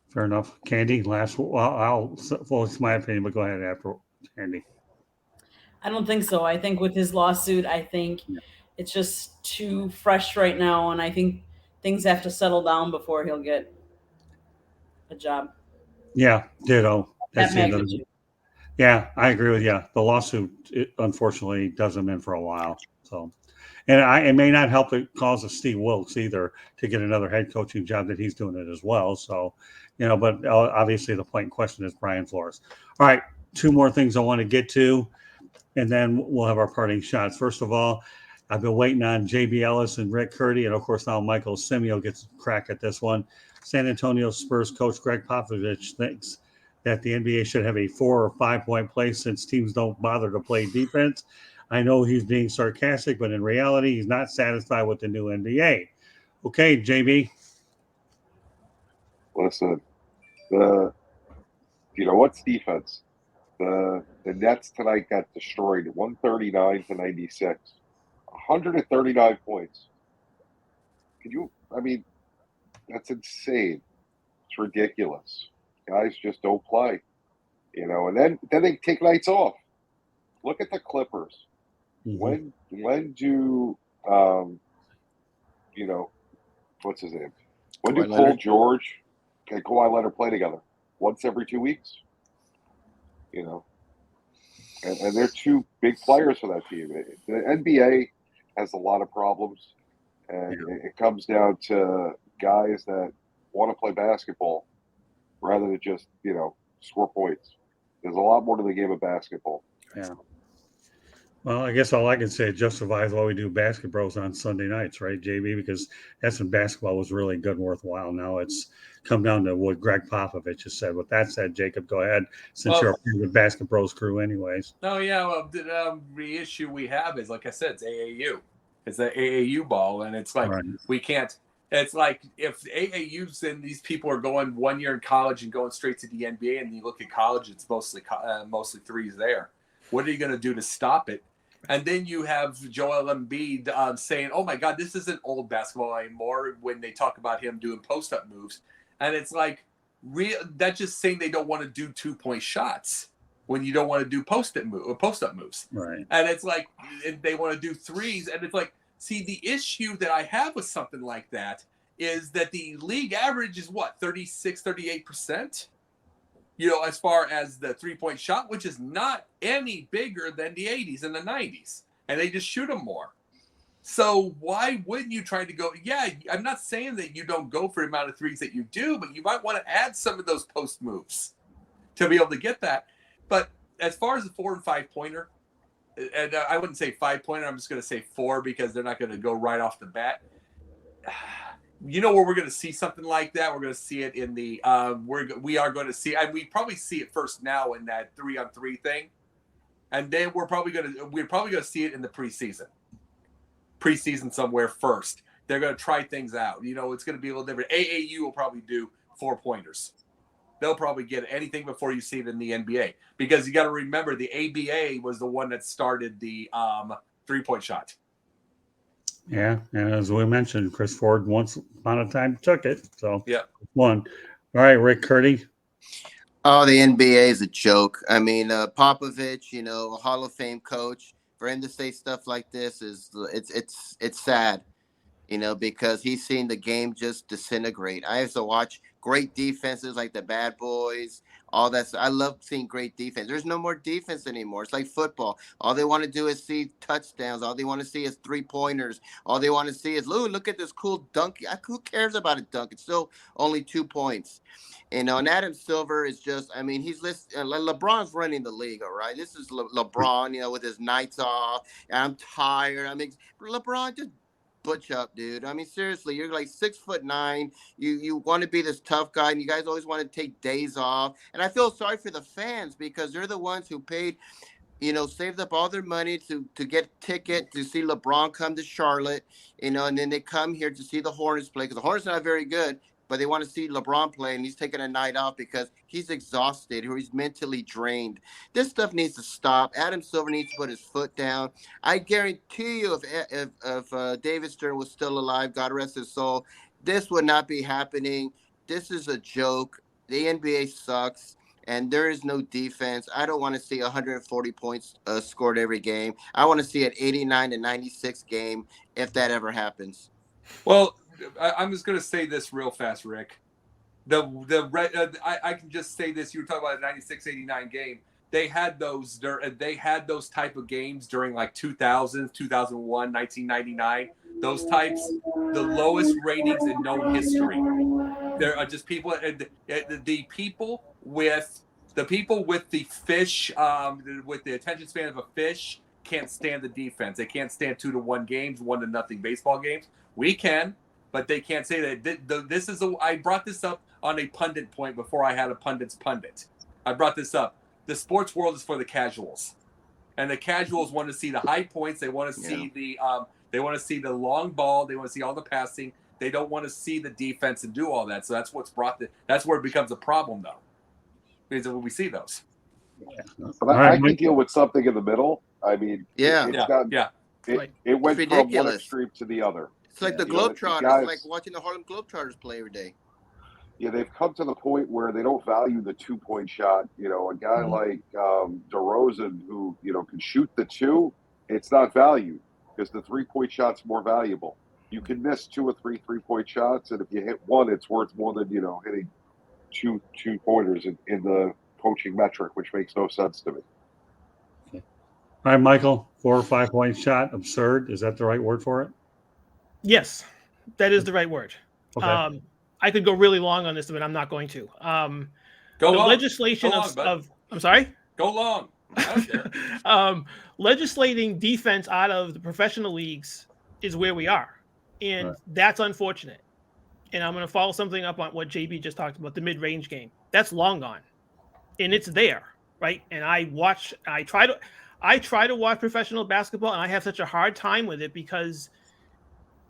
Speaker 1: Fair enough. Candy, last. Well, it's my opinion, but go ahead after Candy.
Speaker 4: I don't think so. I think with his lawsuit, I think it's just too fresh right now, and I think things have to settle down before he'll get a job.
Speaker 1: Yeah, ditto.
Speaker 4: That magnitude.
Speaker 1: Yeah, I agree with you. The lawsuit, unfortunately, does him in for a while. So, and it may not help the cause of Steve Wilkes either to get another head coaching job that he's doing it as well. So, but obviously the point in question is Brian Flores. All right, 2 more things I want to get to, and then we'll have our parting shots. First of all, I've been waiting on JB Ellis and Rick Curdy, and of course now Michael Simeo gets a crack at this one. San Antonio Spurs coach Greg Popovich thinks that the NBA should have a 4 or 5 point play since teams don't bother to play defense. I know he's being sarcastic, but in reality, he's not satisfied with the new NBA. Okay, JB.
Speaker 3: Listen, what's defense? The Nets tonight got destroyed 139-96. 139 points. That's insane. It's ridiculous. Guys just don't play. And then they take nights off. Look at the Clippers.
Speaker 1: Mm-hmm.
Speaker 3: When do what's his name? When do Paul George and Kawhi Leonard play together? Once every 2 weeks? And they're 2 big players for that team. The NBA has a lot of problems, and it comes down to guys that want to play basketball rather than just, score points. There's a lot more to the game of basketball.
Speaker 1: Yeah. Well, I guess all I can say justifies why we do basketballs on Sunday nights, right, JB? Because that's when basketball was really good and worthwhile. Now it's come down to what Greg Popovich has said. With that said, Jacob, go ahead, since you're a part of the Basketballs crew anyways.
Speaker 7: Oh, yeah. Well, the issue we have is, like I said, it's AAU. It's the AAU ball, and it's like we can't – it's like if AAUs and these people are going 1 year in college and going straight to the NBA, and you look at college, it's mostly threes there. What are you going to do to stop it? And then you have Joel Embiid saying, oh, my God, this isn't old basketball anymore when they talk about him doing post-up moves. And it's like that's just saying they don't want to do 2-point shots when you don't want to do post-up moves.
Speaker 1: Right.
Speaker 7: And it's like they want to do threes. And it's like, see, the issue that I have with something like that is that the league average is what, 36, 38%? As far as the 3-point shot, which is not any bigger than the 80s and the 90s. And they just shoot them more. So why wouldn't you try to go? Yeah, I'm not saying that you don't go for the amount of threes that you do, but you might want to add some of those post moves to be able to get that. But as far as the 4 and 5 pointer, and I wouldn't say 5 pointer, I'm just going to say 4 because they're not going to go right off the bat. Where we're going to see something like that? We're going to see it in the we are going to see, and we probably see it first now in that 3-on-3 thing, and then we're probably going to see it in the preseason somewhere first. They're going to try things out. It's going to be a little different. AAU will probably do 4-pointers. They'll probably get anything before you see it in the NBA, because you got to remember the ABA was the one that started the 3-point shot.
Speaker 1: Yeah, and as we mentioned, Chris Ford once upon a time took it. So
Speaker 7: yeah,
Speaker 1: one. All right, Rick Curdy.
Speaker 5: Oh, the NBA is a joke. I mean, Popovich, a Hall of Fame coach, for him to say stuff like this it's sad. because he's seen the game just disintegrate. I used to watch great defenses like the Bad Boys, all that. I love seeing great defense. There's no more defense anymore. It's like football. All they want to do is see touchdowns. All they want to see is 3-pointers. All they want to see is, look at this cool dunk. Who cares about a dunk? It's still only 2 points. And Adam Silver is just, he's LeBron's running the league, all right? This is LeBron, with his nights off. And I'm tired. LeBron, just butch up, dude. Seriously, you're like 6'9". You want to be this tough guy, and you guys always want to take days off. And I feel sorry for the fans because they're the ones who paid, saved up all their money to get a ticket to see LeBron come to Charlotte, and then they come here to see the Hornets play because the Hornets are not very good. But they want to see LeBron play, and he's taking a night off because he's exhausted or he's mentally drained. This stuff needs to stop. Adam Silver needs to put his foot down. I guarantee you if David Stern was still alive, God rest his soul, this would not be happening. This is a joke. The NBA sucks, and there is no defense. I don't want to see 140 points scored every game. I want to see an 89 to 96 game if that ever happens.
Speaker 7: Well, I'm just going to say this real fast, Rick. I can just say this. You were talking about a 96-89 game. They had those type of games during like 2000, 2001, 1999. Those types, the lowest ratings in known history. There are just people, the people with the fish, with the attention span of a fish, can't stand the defense. They can't stand 2-1 games, 1-0 baseball games. We can. But they can't say that. I brought this up on a pundit point before I had a pundit's pundit. I brought this up. The sports world is for the casuals, and the casuals want to see the high points. They want to see they want to see the long ball. They want to see all the passing. They don't want to see the defense and do all that. So that's that's where it becomes a problem, though, because when we see those.
Speaker 3: But I can deal with something in the middle. It went from one extreme to the other.
Speaker 5: It's like the Globetrotters. It's like watching the Harlem Globetrotters play every day.
Speaker 3: Yeah, they've come to the point where they don't value the 2-point shot. A guy like DeRozan who, can shoot the 2, it's not valued because the 3-point shot's more valuable. You can miss 2 or 3 3-point shots, and if you hit one, it's worth more than, hitting two 2-pointers in the coaching metric, which makes no sense to me.
Speaker 1: Okay. All right, Michael, 4 or 5-point shot, absurd. Is that the right word for it?
Speaker 2: Yes, that is the right word.
Speaker 1: Okay.
Speaker 2: I could go really long on this, but I'm not going to.
Speaker 7: Go long.
Speaker 2: Legislation I'm sorry?
Speaker 7: Go long. I don't care.
Speaker 2: Legislating defense out of the professional leagues is where we are. And that's unfortunate. And I'm going to follow something up on what JB just talked about, the mid-range game. That's long gone. And it's there, right? And I try to watch professional basketball, and I have such a hard time with it because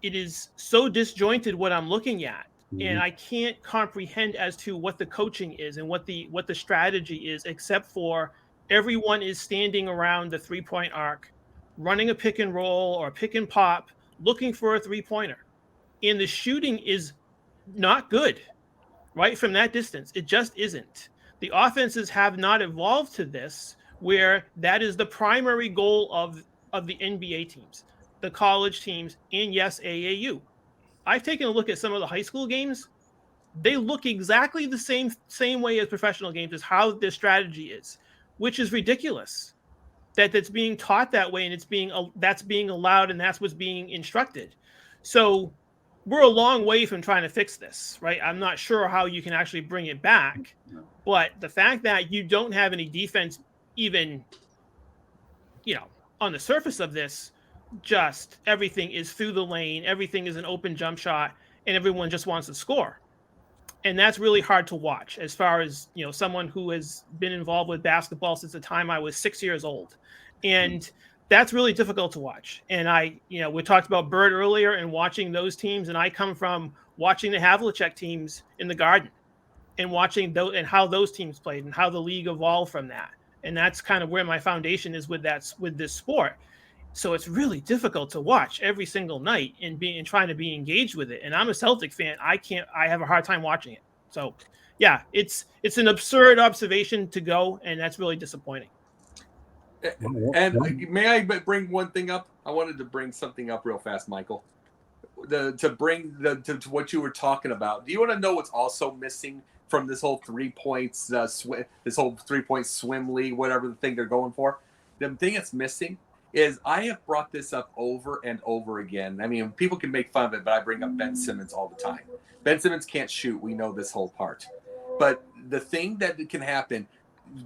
Speaker 2: it is so disjointed what I'm looking at. And I can't comprehend as to what the coaching is and what the strategy is, except for everyone is standing around the 3-point arc, running a pick and roll or pick and pop, looking for a 3-pointer. And the shooting is not good, right? From that distance, it just isn't. The offenses have not evolved to this, where that is the primary goal of the NBA teams, the college teams, and yes, AAU. I've taken a look at some of the high school games. They look exactly the same way as professional games, as how their strategy is, which is ridiculous. That's being taught that way, and that's being allowed, and that's what's being instructed. So we're a long way from trying to fix this, right? I'm not sure how you can actually bring it back, but the fact that you don't have any defense, even, on the surface of this, just everything is through the lane, everything is an open jump shot, and everyone just wants to score. And that's really hard to watch as far as, someone who has been involved with basketball since the time I was 6 years old. And that's really difficult to watch. And we talked about Bird earlier and watching those teams. And I come from watching the Havlicek teams in the Garden and watching and how those teams played and how the league evolved from that. And that's kind of where my foundation is with this sport. So it's really difficult to watch every single night and trying to be engaged with it. And I'm a Celtic fan. I have a hard time watching it. So yeah, it's an absurd observation to go, and that's really disappointing.
Speaker 7: And may I bring one thing up? I wanted to bring something up real fast, Michael. to bring to what you were talking about. Do you want to know what's also missing from this whole 3 points this whole 3-point swim league, whatever the thing they're going for? The thing that's missing is I have brought this up over and over again. I mean, people can make fun of it, but I bring up Ben Simmons all the time. Ben Simmons can't shoot. We know this whole part. But the thing that can happen,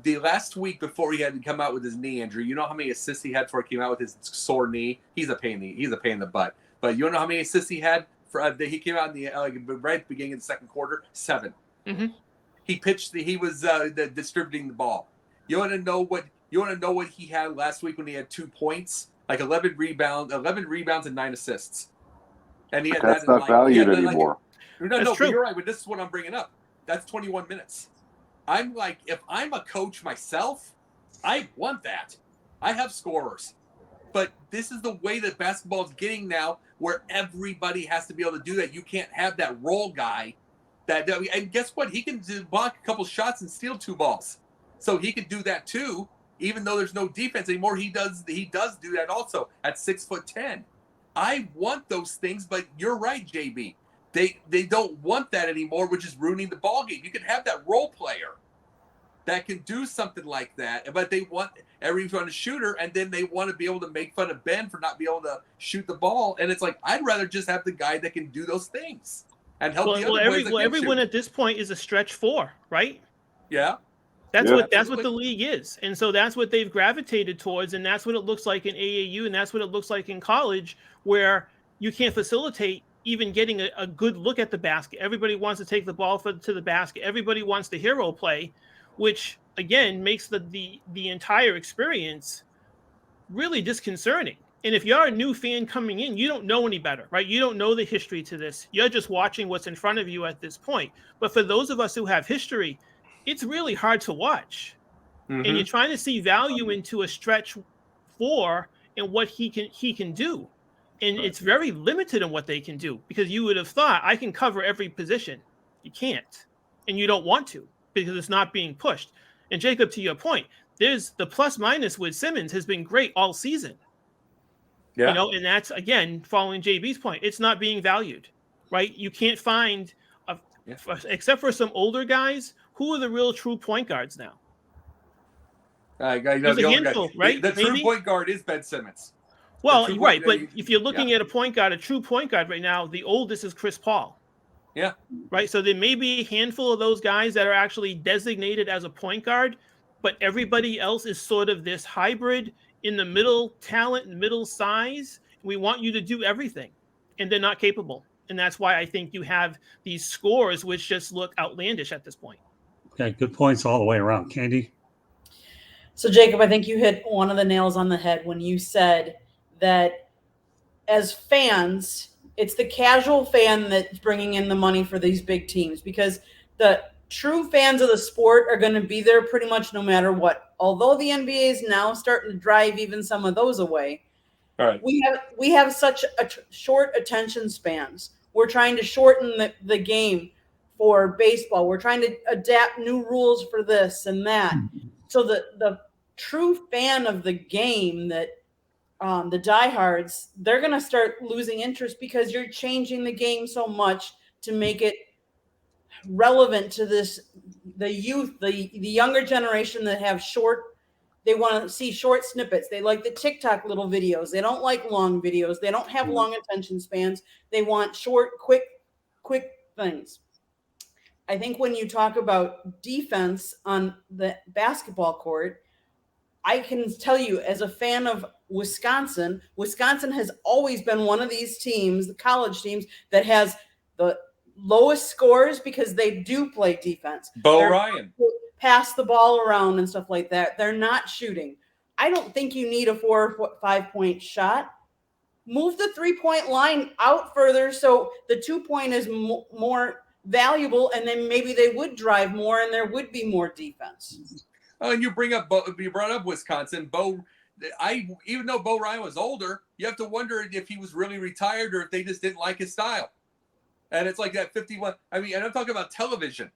Speaker 7: the last week before he had to come out with his knee injury, you know how many assists he had before he came out with his sore knee? He's a pain in the butt. But you don't know how many assists he had for he came out in the right at the beginning of the second quarter? 7.
Speaker 2: Mm-hmm.
Speaker 7: He pitched. He was distributing the ball. You want to know what he had last week when he had 2 points, like 11 rebounds and 9 assists. And he had
Speaker 3: That's
Speaker 7: that
Speaker 3: not valued anymore.
Speaker 2: That's
Speaker 7: No,
Speaker 2: true.
Speaker 7: but you're right. But this is what I'm bringing up. That's 21 minutes. I'm like, if I'm a coach myself, I want that. I have scorers. But this is the way that basketball is getting now, where everybody has to be able to do that. You can't have that role guy. And guess what? He can block a couple shots and steal 2 balls. So he can do that too, even though there's no defense anymore. He does do that also at 6'10". I want those things, but you're right, JB. They don't want that anymore, which is ruining the ball game. You can have that role player that can do something like that, but they want everyone a shooter, and then they want to be able to make fun of Ben for not being able to shoot the ball. And it's like, I'd rather just have the guy that can do those things and help the other boys that can
Speaker 2: everyone
Speaker 7: shoot.
Speaker 2: at this point is a stretch 4, right?
Speaker 7: Yeah.
Speaker 2: That's what the league is. And so that's what they've gravitated towards, and that's what it looks like in AAU, and that's what it looks like in college, where you can't facilitate even getting a good look at the basket. Everybody wants to take the ball to the basket. Everybody wants the hero play, which again makes the entire experience really disconcerting. And if you're a new fan coming in, you don't know any better, right? You don't know the history to this. You're just watching what's in front of you at this point. But for those of us who have history, it's really hard to watch. Mm-hmm. And you're trying to see value into a stretch 4 and what he can do. And it's very limited in what they can do, because you would have thought, I can cover every position. You can't. And you don't want to, because it's not being pushed. And Jacob, to your point, there's the plus minus with Simmons has been great all season. Yeah. And that's, again, following JB's point, it's not being valued, right? You can't find, except for some older guys, who are the real true point guards now?
Speaker 7: There's
Speaker 2: a handful, right?
Speaker 7: The true point guard is Ben Simmons.
Speaker 2: Well, right, but if you're looking at a point guard, a true point guard right now, the oldest is Chris Paul.
Speaker 7: Yeah.
Speaker 2: Right, so there may be a handful of those guys that are actually designated as a point guard, but everybody else is sort of this hybrid in the middle talent, middle size. We want you to do everything, and they're not capable. And that's why I think you have these scores which just look outlandish at this point.
Speaker 1: Okay, good points all the way around. Candy?
Speaker 4: So, Jacob, I think you hit one of the nails on the head when you said that as fans, it's the casual fan that's bringing in the money for these big teams, because the true fans of the sport are going to be there pretty much no matter what. Although the NBA is now starting to drive even some of those away, all right. we have such short attention spans. We're trying to shorten the game for baseball. We're trying to adapt new rules for this and that. So the true fan of the game, that the diehards, they're going to start losing interest, because you're changing the game so much to make it relevant to the youth, the younger generation that have they want to see short snippets. They like the TikTok little videos. They don't like long videos. They don't have long attention spans. They want short, quick things. I think when you talk about defense on the basketball court, I can tell you, as a fan of Wisconsin has always been one of these teams, the college teams, that has the lowest scores because they do play defense.
Speaker 7: Ryan.
Speaker 4: Pass the ball around and stuff like that. They're not shooting. I don't think you need a 4 or 5 point shot. Move the 3-point line out further so the 2-point is more valuable, and then maybe they would drive more and there would be more defense.
Speaker 7: Oh, and you brought up Wisconsin. Even though Bo Ryan was older, you have to wonder if he was really retired or if they just didn't like his style. And it's like that 51. I mean, and I'm talking about television,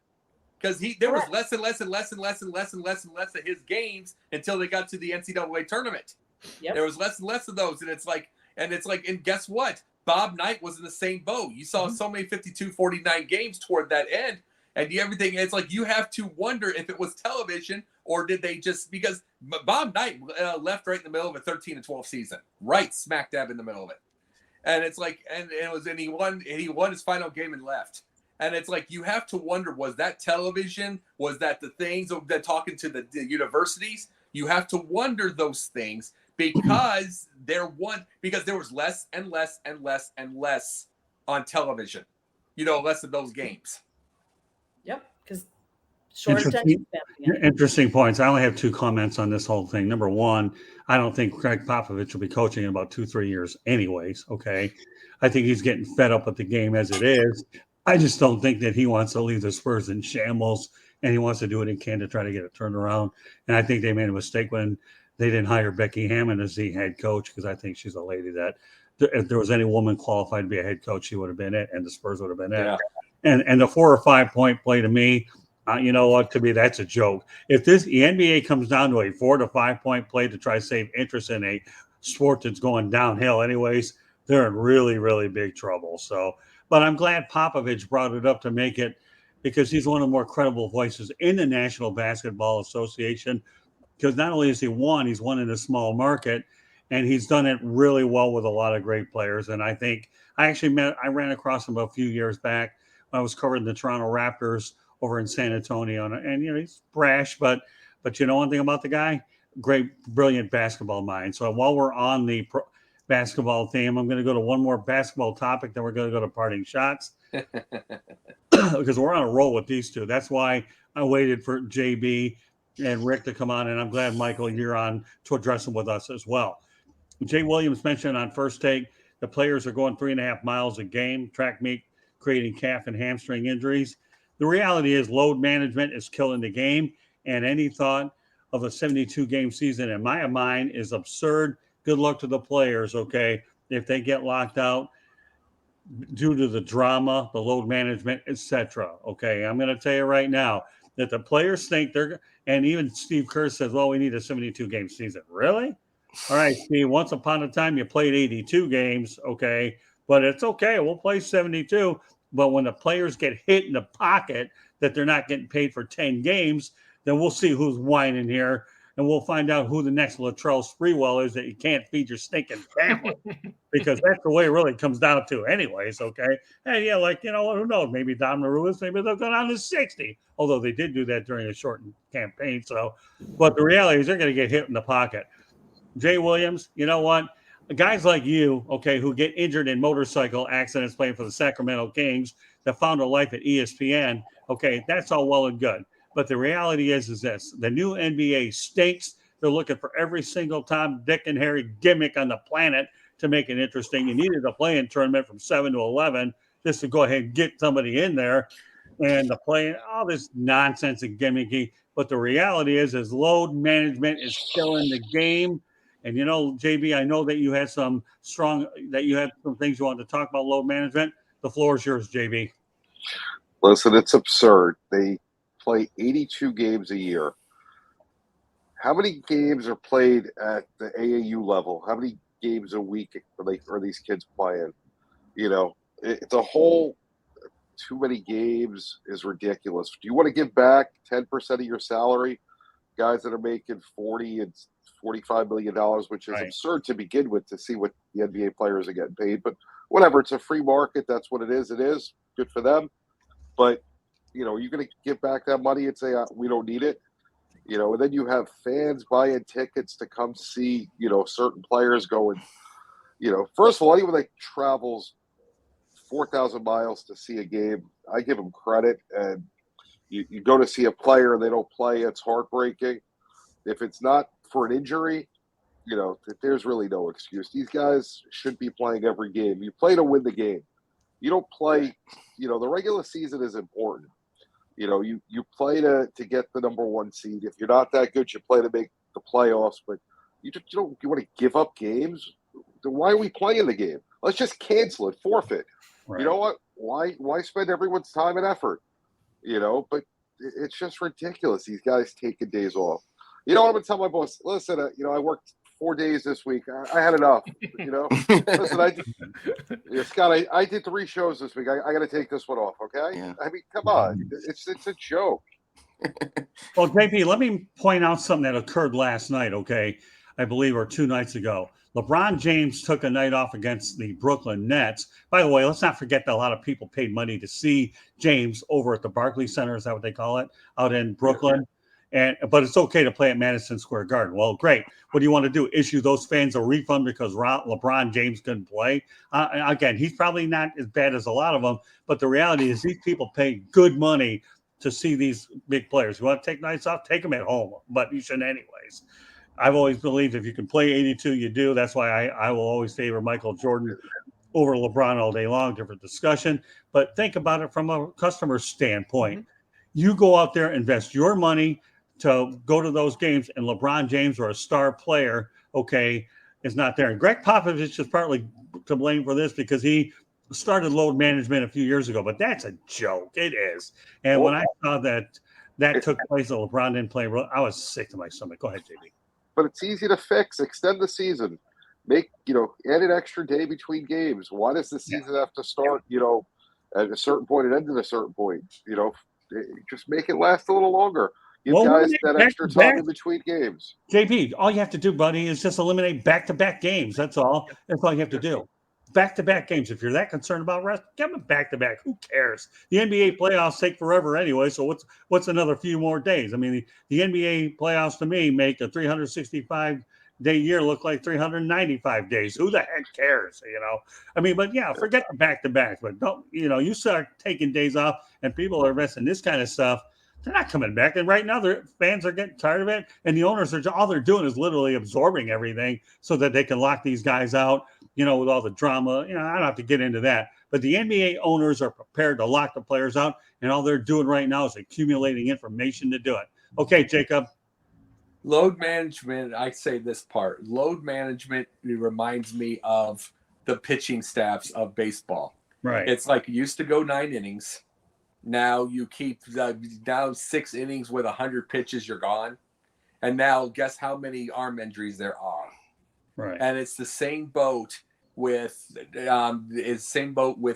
Speaker 7: because there was less and less of his games until they got to the NCAA tournament. Yep. There was less and less of those, and guess what? Bob Knight was in the same boat. You saw so many 52-49 games toward that end, and everything. It's like you have to wonder if it was television or did they just, because Bob Knight left right in the middle of a 13-12 season, right smack dab in the middle of it, and it's like, and he won his final game and left. And it's like, you have to wonder, was that television? Was that the things that talking to the universities? You have to wonder those things because there was less and less and less and less on television, less of those games.
Speaker 4: Yep. Because short attention span.
Speaker 1: Interesting points. I only have 2 comments on this whole thing. Number one, I don't think Greg Popovich will be coaching in about 2-3 years anyways. Okay. I think he's getting fed up with the game as it is. I just don't think that he wants to leave the Spurs in shambles, and he wants to do what he can to try to get it turned around. And I think they made a mistake when they didn't hire Becky Hammond as the head coach, because I think she's a lady that if there was any woman qualified to be a head coach, she would have been it, and the Spurs would have been it. And the 4 or 5 point play to me, you know what, to me, that's a joke. If the NBA comes down to a 4 to 5 point play to try to save interest in a sport that's going downhill anyways, they're in really, really big trouble. So, but I'm glad Popovich brought it up to make it, because he's one of the more credible voices in the National Basketball Association, because not only has he won, he's won in a small market, and he's done it really well with a lot of great players. And I think I ran across him a few years back when I was covering the Toronto Raptors over in San Antonio. And he's brash, but you know one thing about the guy? Great, brilliant basketball mind. So while we're on the basketball theme, I'm going to go to one more basketball topic, then we're going to go to parting shots. Because we're on a roll with these two. That's why I waited for JB and Rick to come on, and I'm glad, Michael, you're on to address them with us as well. Jay Williams mentioned on First Take the players are going 3.5 miles a game, track meet, creating calf and hamstring injuries. The reality is load management is killing the game, and any thought of a 72-game season in my mind is absurd. Good luck to the players, okay, if they get locked out due to the drama, the load management, etc. Okay, I'm going to tell you right now that the players think and even Steve Kerr says, well, we need a 72-game season. Really? All right, Steve, once upon a time you played 82 games, okay, but it's okay. We'll play 72. But when the players get hit in the pocket that they're not getting paid for 10 games, then we'll see who's whining here, and we'll find out who the next Latrell Sprewell is that you can't feed your stinking family. Because that's the way it really comes down to anyways, okay? And yeah, who knows? Maybe Dom Lewis, maybe they'll go down to 60, although they did do that during a shortened campaign. So, but the reality is they're going to get hit in the pocket. Jay Williams, you know what? Guys like you, okay, who get injured in motorcycle accidents playing for the Sacramento Kings that found a life at ESPN, okay, that's all well and good. But the reality is this. The new NBA stinks. They're looking for every single Tom, Dick, and Harry gimmick on the planet to make it interesting. You needed a play-in tournament from 7 to 11 just to go ahead and get somebody in there. And the play, all this nonsense and gimmicky. But the reality is load management is killing the game. And, JB, I know that you had some things you wanted to talk about load management. The floor is yours, JB.
Speaker 3: Listen, it's absurd. They play 82 games a year. How many games are played at the AAU level? How many games a week are these kids playing? It's a whole too many games is ridiculous. Do you want to give back 10% of your salary? Guys that are making $40 and $45 million, which is absurd to begin with, to see what the NBA players are getting paid. But whatever, it's a free market. That's what it is. It is good for them. But, you're going to give back that money and say, we don't need it. And then you have fans buying tickets to come see, certain players going, first of all, anyone that travels 4,000 miles to see a game, I give them credit. And you go to see a player and they don't play, it's heartbreaking. If it's not for an injury, there's really no excuse. These guys should be playing every game. You play to win the game. You don't play, the regular season is important. You play to get the number 1 seed. If you're not that good, you play to make the playoffs. But you want to give up games? Then why are we playing the game? Let's just cancel it, forfeit. Right. You know what? Why spend everyone's time and effort? But it's just ridiculous. These guys taking days off. I'm going to tell my boss, listen, I worked 4 days this week. I had enough. Listen, Scott, I did 3 shows this week. I got to take this one off. Okay.
Speaker 5: Yeah.
Speaker 3: I mean, come on. It's a joke.
Speaker 1: Well, JP, let me point out something that occurred last night, okay? I believe, or 2 nights ago. LeBron James took a night off against the Brooklyn Nets. By the way, let's not forget that a lot of people paid money to see James over at the Barclays Center, is that what they call it, out in Brooklyn? But it's okay to play at Madison Square Garden. Well, great. What do you want to do? Issue those fans a refund because LeBron James couldn't play? Again, he's probably not as bad as a lot of them, but the reality is these people pay good money to see these big players. You want to take nights off? Take them at home, but you shouldn't anyways. I've always believed if you can play 82, you do. That's why I will always favor Michael Jordan over LeBron all day long. Different discussion. But think about it from a customer standpoint. Mm-hmm. You go out there, invest your money to go to those games, and LeBron James or a star player, okay, is not there. And Greg Popovich is partly to blame for this because he started load management a few years ago, but that's a joke. It is. And when I saw that took place, that LeBron didn't play, I was sick to my stomach. Go ahead, JB.
Speaker 3: But it's easy to fix. Extend the season. Make, add an extra day between games. Why does the season have to start, at a certain point and end at a certain point? Just make it last a little longer. Give guys that extra time in between games.
Speaker 1: JP, all you have to do, buddy, is just eliminate back-to-back games. That's all. That's all you have to do. Back-to-back games. If you're that concerned about rest, give them back-to-back. Who cares? The NBA playoffs take forever anyway, so what's another few more days? I mean, the NBA playoffs, to me, make a 365-day year look like 395 days. Who the heck cares, I mean, but, yeah, forget the back-to-backs. But, don't you start taking days off, and people are investing this kind of stuff, they're not coming back. And right now, their fans are getting tired of it. And the owners all they're doing is literally absorbing everything so that they can lock these guys out, with all the drama. I don't have to get into that. But the NBA owners are prepared to lock the players out. And all they're doing right now is accumulating information to do it. Okay, Jacob.
Speaker 7: Load management, I say this part. Load management reminds me of the pitching staffs of baseball.
Speaker 1: Right.
Speaker 7: It's like you used to go 9 innings. Now you keep down 6 innings with 100 pitches, you're gone. And now guess how many arm injuries there are.
Speaker 1: Right.
Speaker 7: And it's the same boat with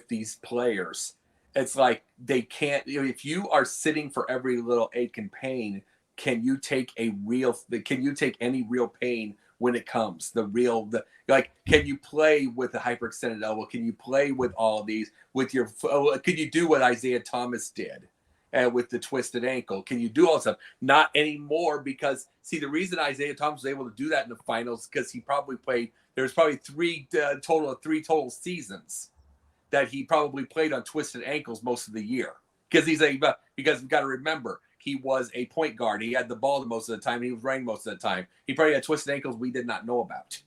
Speaker 7: these players. It's like they can't, if you are sitting for every little ache and pain, can you take any real pain when it comes? Can you play with the hyperextended elbow? Can you play with all of these can you do what Isaiah Thomas did with the twisted ankle? Can you do all that stuff? Not anymore, because the reason Isaiah Thomas was able to do that in the finals, because he probably played, there's probably 3 total seasons that he probably played on twisted ankles most of the year. Because because you've got to remember, he was a point guard. He had the ball most of the time. He was running most of the time. He probably had twisted ankles we did not know about.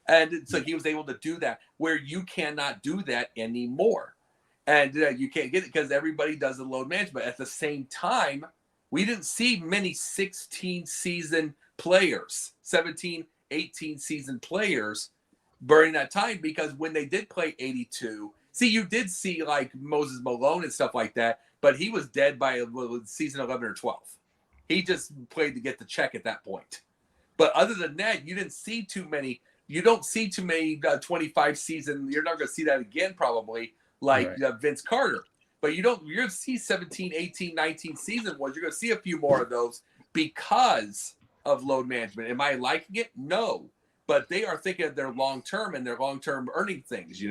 Speaker 7: And so he was able to do that, where you cannot do that anymore. And you can't get it because everybody does the load management. At the same time, we didn't see many 16-season players, 17, 18-season players during that time, because when they did play 82, you did see like Moses Malone and stuff like that, but he was dead by season 11 or 12. He just played to get the check at that point. But other than that, you don't see too many 25 season. You're not going to see that again probably, like Vince Carter. But you're going to see 17, 18, 19 season ones. You're going to see a few more of those because of load management. Am I liking it? No. But they are thinking of their long-term and their long-term earning things,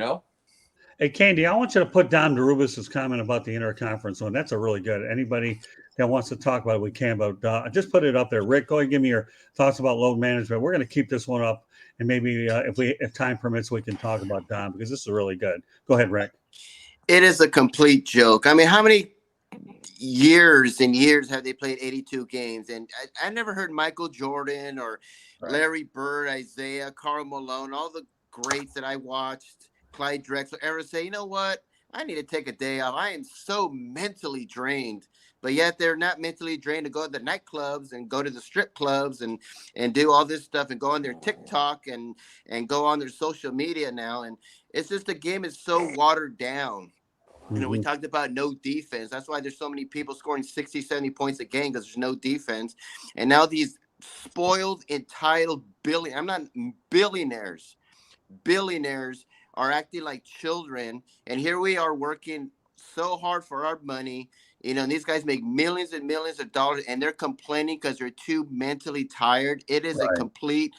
Speaker 1: Hey, Candy, I want you to put down Darubas's comment about the interconference one. That's a really good. Anybody that wants to talk about it, we can. But just put it up there. Rick, go ahead and give me your thoughts about load management. We're going to keep this one up, and maybe if time permits, we can talk about Don, because this is really good. Go ahead, Rick.
Speaker 5: It is a complete joke. I mean, how many years and years have they played 82 games? And I never heard Michael Jordan or Larry Bird, Isaiah, Karl Malone, all the greats that I watched, Clyde Drexler, ever say, you know what? I need to take a day off. I am so mentally drained. But yet they're not mentally drained to go to the nightclubs and go to the strip clubs and do all this stuff and go on their TikTok and go on their social media now. And it's just the game is so watered down. We talked about no defense. That's why there's so many people scoring 60, 70 points a game, because there's no defense. And now these spoiled, entitled I'm not billionaires. Billionaires are acting like children, and here we are working so hard for our money. You know, and these guys make millions and millions of dollars, and they're complaining because they're too mentally tired. It is a complete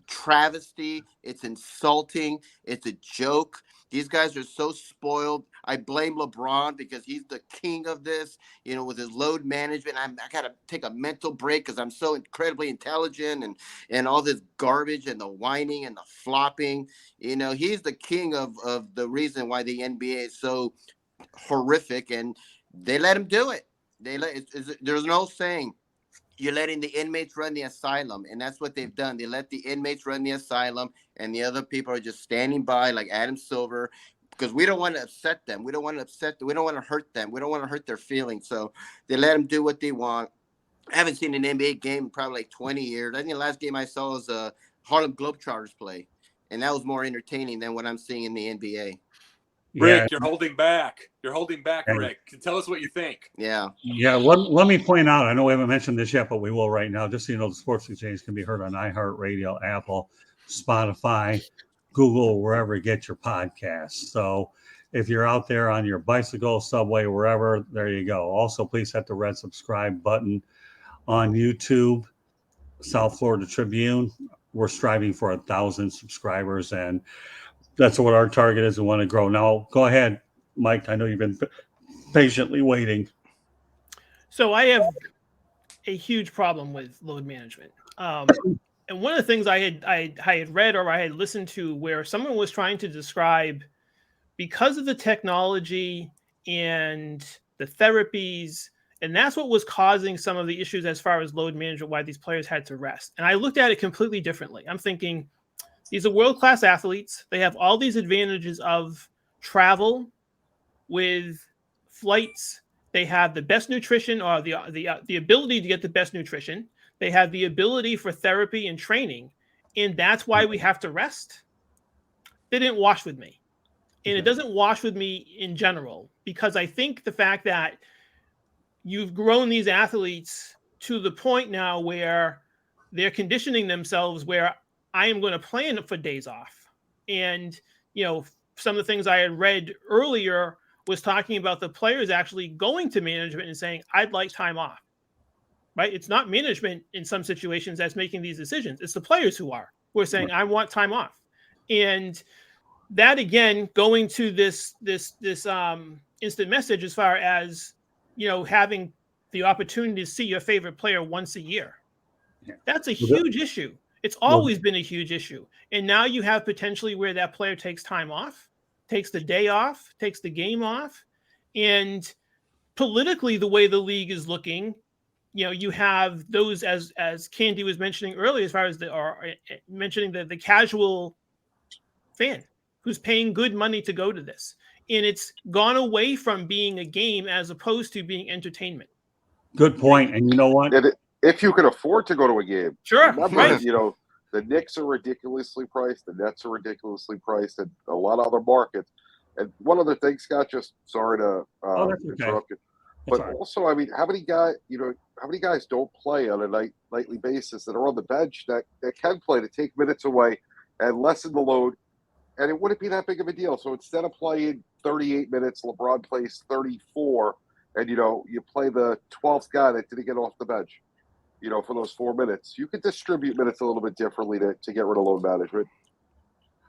Speaker 5: travesty. It's insulting. It's a joke. These guys are so spoiled. I blame LeBron because he's the king of this, you know, with his load management. I got to take a mental break because I'm so incredibly intelligent, and all this garbage and the whining and the flopping. You know, he's the king of the reason why the NBA is so horrific, and they let him do it. There's no saying you're letting the inmates run the asylum, and that's what they've done. They let the inmates run the asylum, and the other people are just standing by, like Adam Silver, because we don't want to upset them. We don't want to upset them. We don't want to hurt them. We don't want to hurt their feelings. So they let them do what they want. I haven't seen an NBA game in probably like 20 years. I think the last game I saw was Harlem Globetrotters play, and that was more entertaining than what I'm seeing in the NBA.
Speaker 7: Rick, you're holding back. You're holding back, Rick. Tell us what you think.
Speaker 5: Yeah.
Speaker 1: Let me point out, I know we haven't mentioned this yet, but we will right now. Just so you know, the Sports Exchange can be heard on iHeartRadio, Apple, Spotify, Google, wherever you get your podcasts. So if you're out there on your bicycle, subway, wherever, there you go. Also, please hit the red subscribe button on YouTube, South Florida Tribune. We're striving for 1,000 subscribers, and that's what our target is. We want to grow. Now, go ahead, Mike. I know you've been patiently waiting.
Speaker 2: So I have a huge problem with load management. And one of the things I had read or I had listened to where someone was trying to describe, because of the technology and the therapies, and that's what was causing some of the issues as far as load management, why these players had to rest. And I looked at it completely differently. I'm thinking, these are world-class athletes. They have all these advantages of travel with flights. They have the best nutrition, or the ability to get the best nutrition. They have the ability for therapy and training. And that's why we have to rest. It didn't wash with me. And it doesn't wash with me in general, because I think the fact that you've grown these athletes to the point now where they're conditioning themselves where I am going to plan for days off. And, you know, some of the things I had read earlier was talking about the players actually going to management and saying, I'd like time off, right? It's not management in some situations that's making these decisions. It's the players who are saying, I want time off. And that, again, going to this instant message as far as, you know, having the opportunity to see your favorite player once a year. That's a huge issue. It's always been a huge issue. And now you have potentially where that player takes time off, takes the day off, takes the game off. And politically, the way the league is looking, you know, you have those, as Candy was mentioning earlier, as far as mentioning the casual fan who's paying good money to go to this. And it's gone away from being a game as opposed to being entertainment.
Speaker 1: Good point. And you know what?
Speaker 3: If you can afford to go to a game,
Speaker 2: sure,
Speaker 3: remember,
Speaker 2: right.
Speaker 3: You know, the Knicks are ridiculously priced, the Nets are ridiculously priced, and a lot of other markets. And one other thing, Scott, just sorry to interrupt you, but also, I mean, how many guys don't play on a nightly basis that are on the bench that can play to take minutes away and lessen the load, and it wouldn't be that big of a deal. So instead of playing 38 minutes, LeBron plays 34, and, you know, you play the 12th guy that didn't get off the bench, you know, for those 4 minutes. You could distribute minutes a little bit differently to get rid of load management.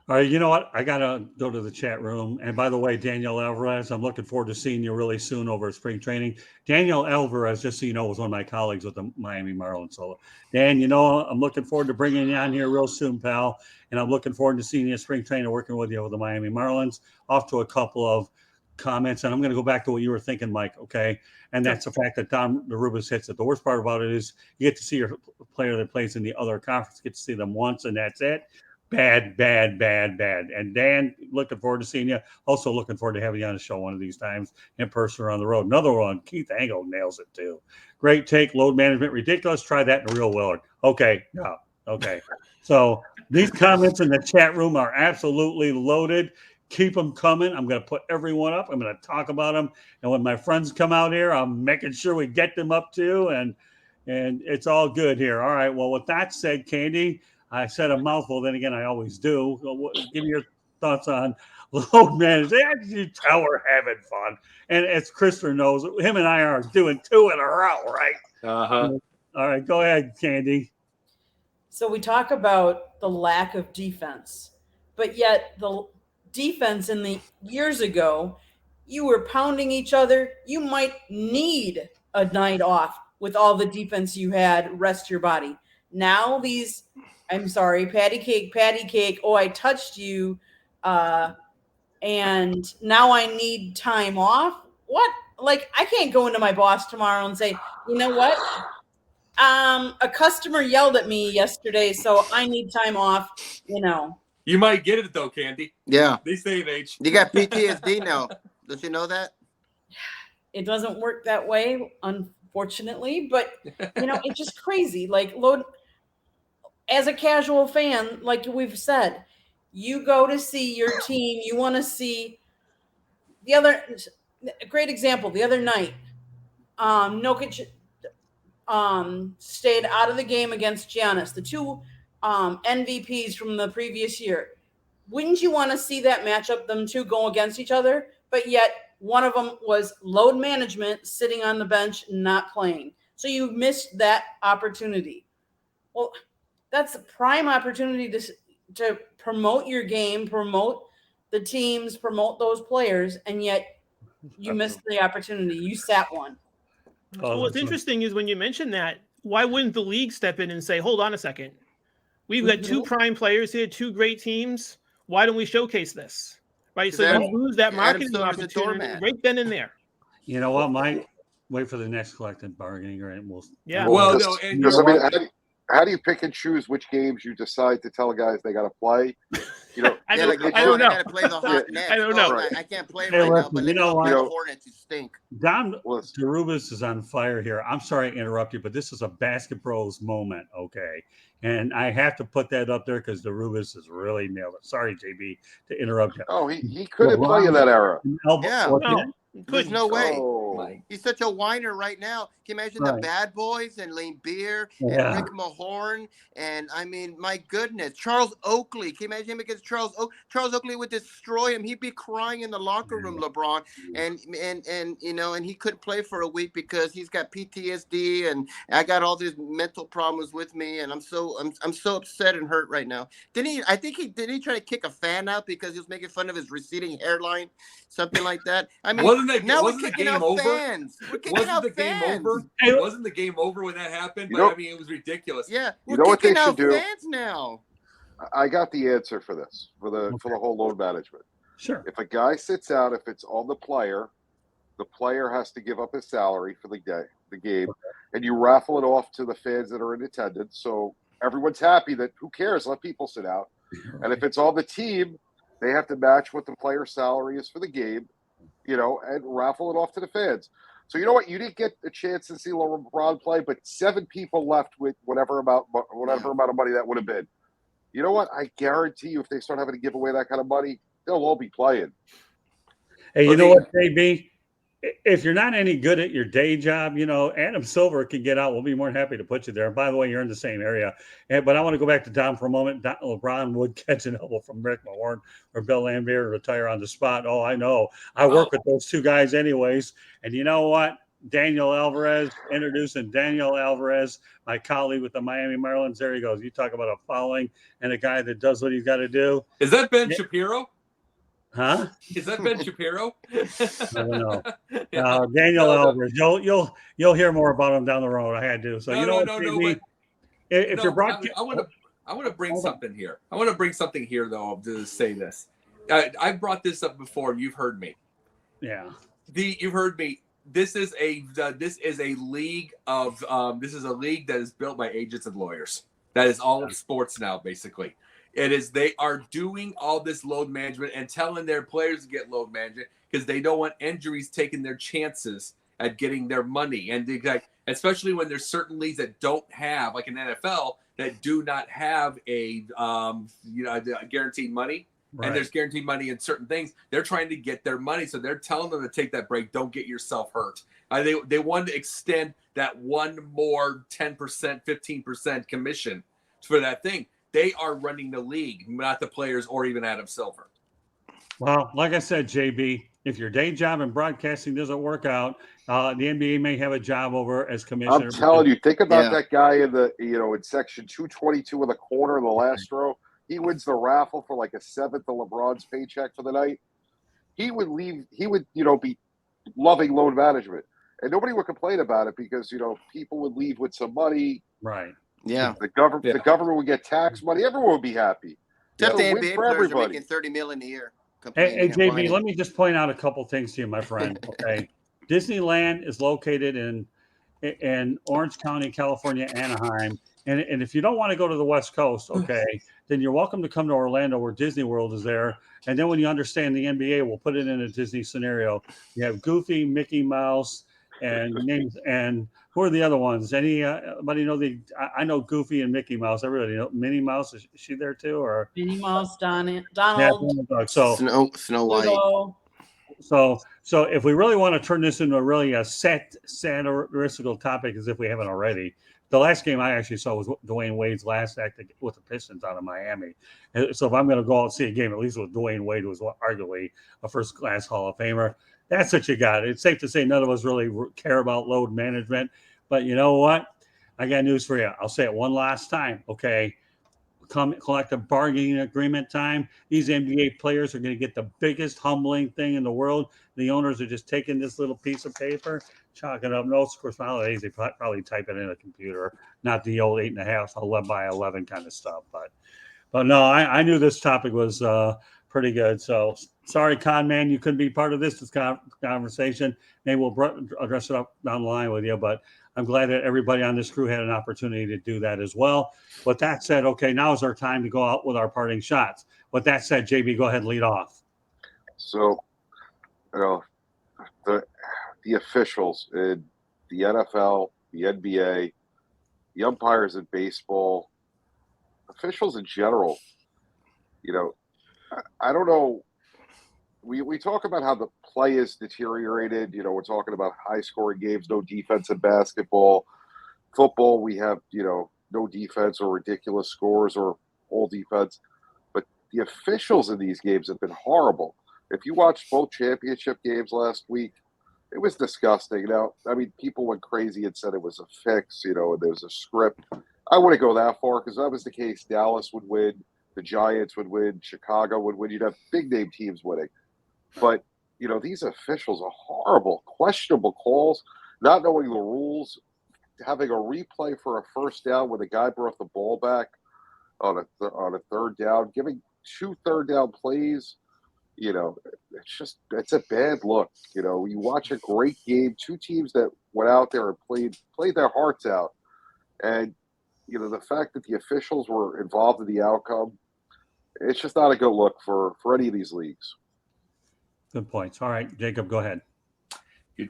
Speaker 1: All right, you know what? I got to go to the chat room. And by the way, Daniel Alvarez, I'm looking forward to seeing you really soon over at spring training. Daniel Alvarez, just so you know, was one of my colleagues with the Miami Marlins. So, Dan, you know, I'm looking forward to bringing you on here real soon, pal. And I'm looking forward to seeing you at spring training, working with you with the Miami Marlins. Off to a couple of comments, and I'm going to go back to what you were thinking, Mike, okay? And that's the fact that Don Rubis hits it. The worst part about it is you get to see your player that plays in the other conference, get to see them once, and that's it. Bad. And Dan, looking forward to seeing you. Also looking forward to having you on the show one of these times, in person or on the road. Another one, Keith Angle nails it too. Great take, load management, ridiculous. Try that in the real world. Okay, no, okay. So these comments in the chat room are absolutely loaded. Keep them coming. I'm going to put everyone up. I'm going to talk about them. And when my friends come out here, I'm making sure we get them up too. And and it's all good here. All right. Well, with that said, Candy, I said a mouthful. Then again, I always do. Give me your thoughts on load management. You tell we're having fun, and as Christopher knows, him and I are doing 2 in a row, right?
Speaker 7: Uh-huh.
Speaker 1: All right, go ahead, Candy.
Speaker 4: So we talk about the lack of defense, but yet the defense in the years ago, you were pounding each other. You might need a night off with all the defense you had, rest your body. Now these, I'm sorry, patty cake, oh, I touched you, and now I need time off. What? Like, I can't go into my boss tomorrow and say, you know what? A customer yelled at me yesterday, so I need time off,
Speaker 7: You might get it though, Candy.
Speaker 5: Yeah.
Speaker 7: This day and age.
Speaker 5: You got PTSD now. Don't you know that?
Speaker 4: It doesn't work that way, unfortunately, but it's just crazy. Like, as a casual fan, like we've said, you go to see your team, you want to see a great example, the other night, Nokic stayed out of the game against Giannis, the 2 MVPs from the previous year. Wouldn't you want to see that matchup, them 2 go against each other? But yet one of them was load management, sitting on the bench, not playing. So you missed that opportunity. Well, that's a prime opportunity to promote your game, promote the teams, promote those players, and yet you missed the opportunity. You sat one.
Speaker 2: Well, what's interesting is when you mention that, why wouldn't the league step in and say, hold on a second? We've got 2 prime players here, 2 great teams. Why don't we showcase this? Right? So you lose that marketing opportunity right then and there.
Speaker 1: You know what, Mike? Wait for the next collective bargaining agreement.
Speaker 7: Well, no, and
Speaker 3: because I mean, how do you pick and choose which games you decide to tell guys they got to play?
Speaker 2: I don't know.
Speaker 5: I got to play the hot net.
Speaker 2: I don't know.
Speaker 5: I can't play right now, but let me play the Hornets. You stink.
Speaker 1: Don Darubas is on fire here. I'm sorry to interrupt you, but this is a Basket Bros moment, okay? And I have to put that up there because Darubas is really nailed it. Sorry, JB, to interrupt you.
Speaker 3: Oh, he couldn't play in that era.
Speaker 5: Yeah.
Speaker 2: No.
Speaker 5: There's no way.
Speaker 3: Oh.
Speaker 5: He's such a whiner right now. Can you imagine the Bad Boys and Lane Beer and Rick Mahorn? And I mean, my goodness, Charles Oakley. Can you imagine him against Charles Oakley? Charles Oakley would destroy him. He'd be crying in the locker room, LeBron. And he couldn't play for a week because he's got PTSD and I got all these mental problems with me. And I'm so upset and hurt right now. Did he try to kick a fan out because he was making fun of his receding hairline? Something like that. I mean,
Speaker 7: wasn't the
Speaker 5: kicking
Speaker 7: game
Speaker 5: out
Speaker 7: over?
Speaker 5: fans. We're kicking
Speaker 7: Wasn't
Speaker 5: out
Speaker 7: the game
Speaker 5: fans.
Speaker 7: over? Wasn't the game over when that happened? But I mean, it was ridiculous.
Speaker 5: Yeah,
Speaker 3: You
Speaker 5: we're
Speaker 3: know what they
Speaker 5: kicking out
Speaker 3: should do?
Speaker 5: fans now.
Speaker 3: I got the answer for this, for the whole load management.
Speaker 1: Sure.
Speaker 3: If a guy sits out, if it's on the player has to give up his salary for the game, and you raffle it off to the fans that are in attendance. So everyone's happy that who cares? Let people sit out. And if it's on the team, they have to match what the player's salary is for the game, and raffle it off to the fans. So you know what? You didn't get a chance to see LeBron play, but 7 people left with whatever amount of money that would have been. You know what? I guarantee you, if they start having to give away that kind of money, they'll all be playing.
Speaker 1: Hey, you know what, JB? If you're not any good at your day job, Adam Silver can get out. We'll be more than happy to put you there. And by the way, you're in the same area. But I want to go back to Dom for a moment. LeBron would catch an elbow from Rick Mahorn or Bill Laimbeer and retire on the spot. Oh, I know. I work with those 2 guys anyways. And you know what? Introducing Daniel Alvarez, my colleague with the Miami Marlins. There he goes. You talk about a fouling and a guy that does what he's got to do.
Speaker 7: Is that Ben Shapiro?
Speaker 1: Huh?
Speaker 7: Is that Ben Shapiro?
Speaker 1: I don't know. Daniel Alvarez. You'll hear more about him down the road. I had to. So if you're broadcasting,
Speaker 7: I want to bring something here. I want to bring something here though to say this. I brought this up before. You've heard me.
Speaker 1: Yeah.
Speaker 7: You've heard me. This is a league that is built by agents and lawyers. That is all of sports now, basically. They are doing all this load management and telling their players to get load management because they don't want injuries taking their chances at getting their money. And especially when there's certain leagues that don't have, like an NFL, that do not have a guaranteed money. and there's guaranteed money in certain things. They're trying to get their money, so they're telling them to take that break. Don't get yourself hurt. They want to extend that one more 10%, 15% commission for that thing. They are running the league, not the players or even Adam Silver.
Speaker 1: Well, like I said, JB, if your day job in broadcasting doesn't work out, the NBA may have a job over as commissioner.
Speaker 3: I'm telling you, think about that guy in the in section 222 in the corner in the last row. He wins the raffle for like a seventh of LeBron's paycheck for the night. He would leave. He would be loving load management, and nobody would complain about it because people would leave with some money.
Speaker 1: Right.
Speaker 5: Yeah.
Speaker 3: The government would get tax money. Everyone would be happy.
Speaker 5: Except the NBA players are making $30 million a year.
Speaker 1: Hey, JB, let me just point out a couple things to you, my friend. Okay, Disneyland is located in Orange County, California, Anaheim, and if you don't want to go to the West Coast, okay, then you're welcome to come to Orlando, where Disney World is there. And then when you understand the NBA, we'll put it in a Disney scenario. You have Goofy, Mickey Mouse, and names. And who are the other ones? Anybody know I know Goofy and Mickey Mouse. Everybody know Minnie Mouse. Is she there too? Or
Speaker 4: Minnie Mouse, Donald.
Speaker 1: Yeah, so
Speaker 5: Snow White.
Speaker 1: So if we really want to turn this into a satirical topic, as if we haven't already, the last game I actually saw was Dwayne Wade's last act with the Pistons out of Miami. So if I'm going to go out and see a game, at least with Dwayne Wade, who was arguably a first-class Hall of Famer, that's what you got. It's safe to say none of us really care about load management. But you know what? I got news for you. I'll say it one last time, okay? Come collective bargaining agreement time. These NBA players are going to get the biggest humbling thing in the world. The owners are just taking this little piece of paper, chalking up notes. Of course, nowadays they probably type it in a computer, not the old 8.5 11 by 11 kind of stuff. But no, I knew this topic was pretty good. So sorry, Con Man, you couldn't be part of this conversation. Maybe we'll address it up down the line with you, but I'm glad that everybody on this crew had an opportunity to do that as well. With that said, okay, now is our time to go out with our parting shots. With that said, JB, go ahead and lead off.
Speaker 3: So, the officials in the NFL, the NBA, the umpires in baseball, officials in general, I don't know. We talk about how the play is deteriorated. We're talking about high-scoring games, no defense in basketball. Football, we have, no defense or ridiculous scores or all defense. But the officials in these games have been horrible. If you watched both championship games last week, it was disgusting. Now, people went crazy and said it was a fix, and there was a script. I wouldn't go that far because if that was the case, Dallas would win, the Giants would win, Chicago would win. You'd have big-name teams winning. But, these officials are horrible, questionable calls, not knowing the rules, having a replay for a first down when the guy brought the ball back on a third down, giving 2 third-down plays. It's a bad look. You watch a great game, two teams that went out there and played their hearts out. And, the fact that the officials were involved in the outcome, it's just not a good look for any of these leagues.
Speaker 1: Good points. All right, Jacob, go ahead.
Speaker 7: You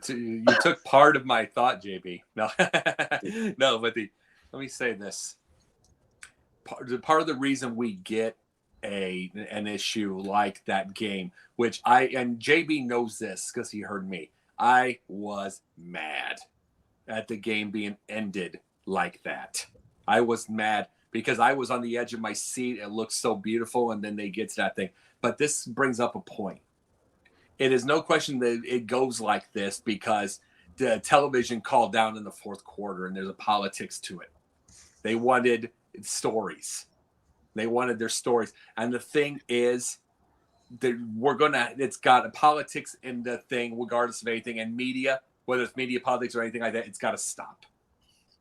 Speaker 7: took part of my thought, JB. No, no, but let me say this. Part of the reason we get an issue like that game, which and JB knows this because he heard me. I was mad at the game being ended like that. I was mad because I was on the edge of my seat. It looked so beautiful, and then they get to that thing. But this brings up a point. It is no question that it goes like this because the television called down in the fourth quarter, and there's a politics to it. They wanted stories. They wanted their stories. And the thing is that it's got a politics in the thing, regardless of anything. And media, whether it's media politics or anything like that, it's got to stop.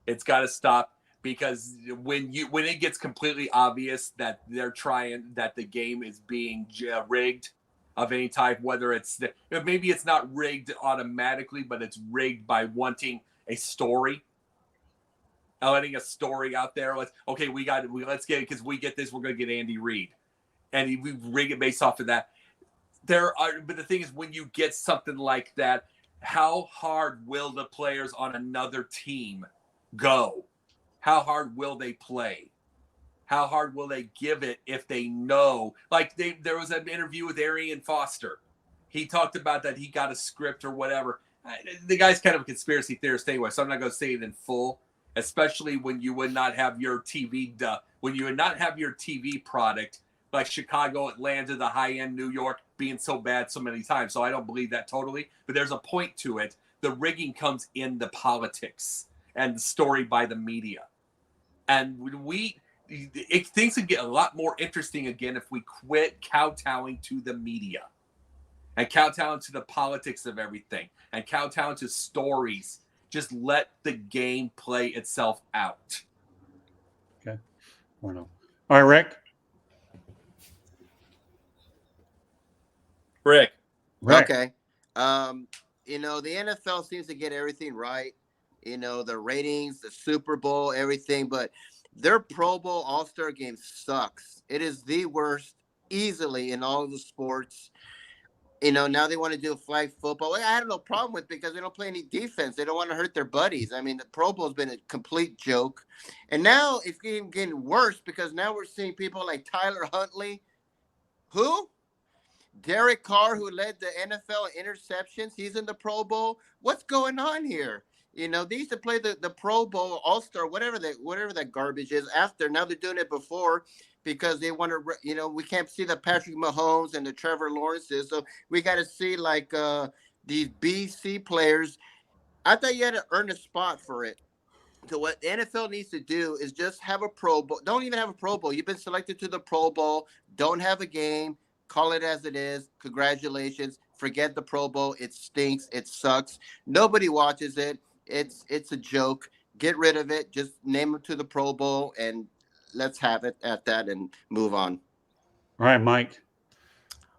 Speaker 7: It's got to stop because when it gets completely obvious that that the game is being rigged of any type, whether maybe it's not rigged automatically, but it's rigged by wanting a story. Letting a story out there. Let's get it because we get this. We're going to get Andy Reid, and we rig it based off of that. But the thing is, when you get something like that, how hard will the players on another team go? How hard will they play? How hard will they give it if they know? Like there was an interview with Arian Foster. He talked about that he got a script or whatever. The guy's kind of a conspiracy theorist anyway, so I'm not going to say it in full. Especially when you would not have your TV, when you would not have your TV product like Chicago, Atlanta, the high end New York being so bad so many times. So I don't believe that totally, but there's a point to it. The rigging comes in the politics and the story by the media, and things would get a lot more interesting again if we quit kowtowing to the media and kowtowing to the politics of everything and kowtowing to stories. Just let the game play itself out.
Speaker 1: Okay. All right, Rick.
Speaker 7: Rick.
Speaker 5: Okay. The NFL seems to get everything right. The ratings, the Super Bowl, everything, but their Pro Bowl All-Star game sucks. It is the worst easily in all of the sports. Now they want to do flag football. I have no problem with it because they don't play any defense. They don't want to hurt their buddies. I mean, the Pro Bowl has been a complete joke. And now it's getting worse because now we're seeing people like Tyler Huntley. Who? Derek Carr, who led the NFL interceptions. He's in the Pro Bowl. What's going on here? They used to play the Pro Bowl All-Star, whatever that garbage is after. Now they're doing it before. Because they want to, we can't see the Patrick Mahomes and the Trevor Lawrences. So we got to see like these BC players. I thought you had to earn a spot for it. So what the NFL needs to do is just have a Pro Bowl. Don't even have a Pro Bowl. You've been selected to the Pro Bowl. Don't have a game. Call it as it is. Congratulations. Forget the Pro Bowl. It stinks. It sucks. Nobody watches it. It's a joke. Get rid of it. Just name them to the Pro Bowl and let's have it at that and move on.
Speaker 1: All right, Mike.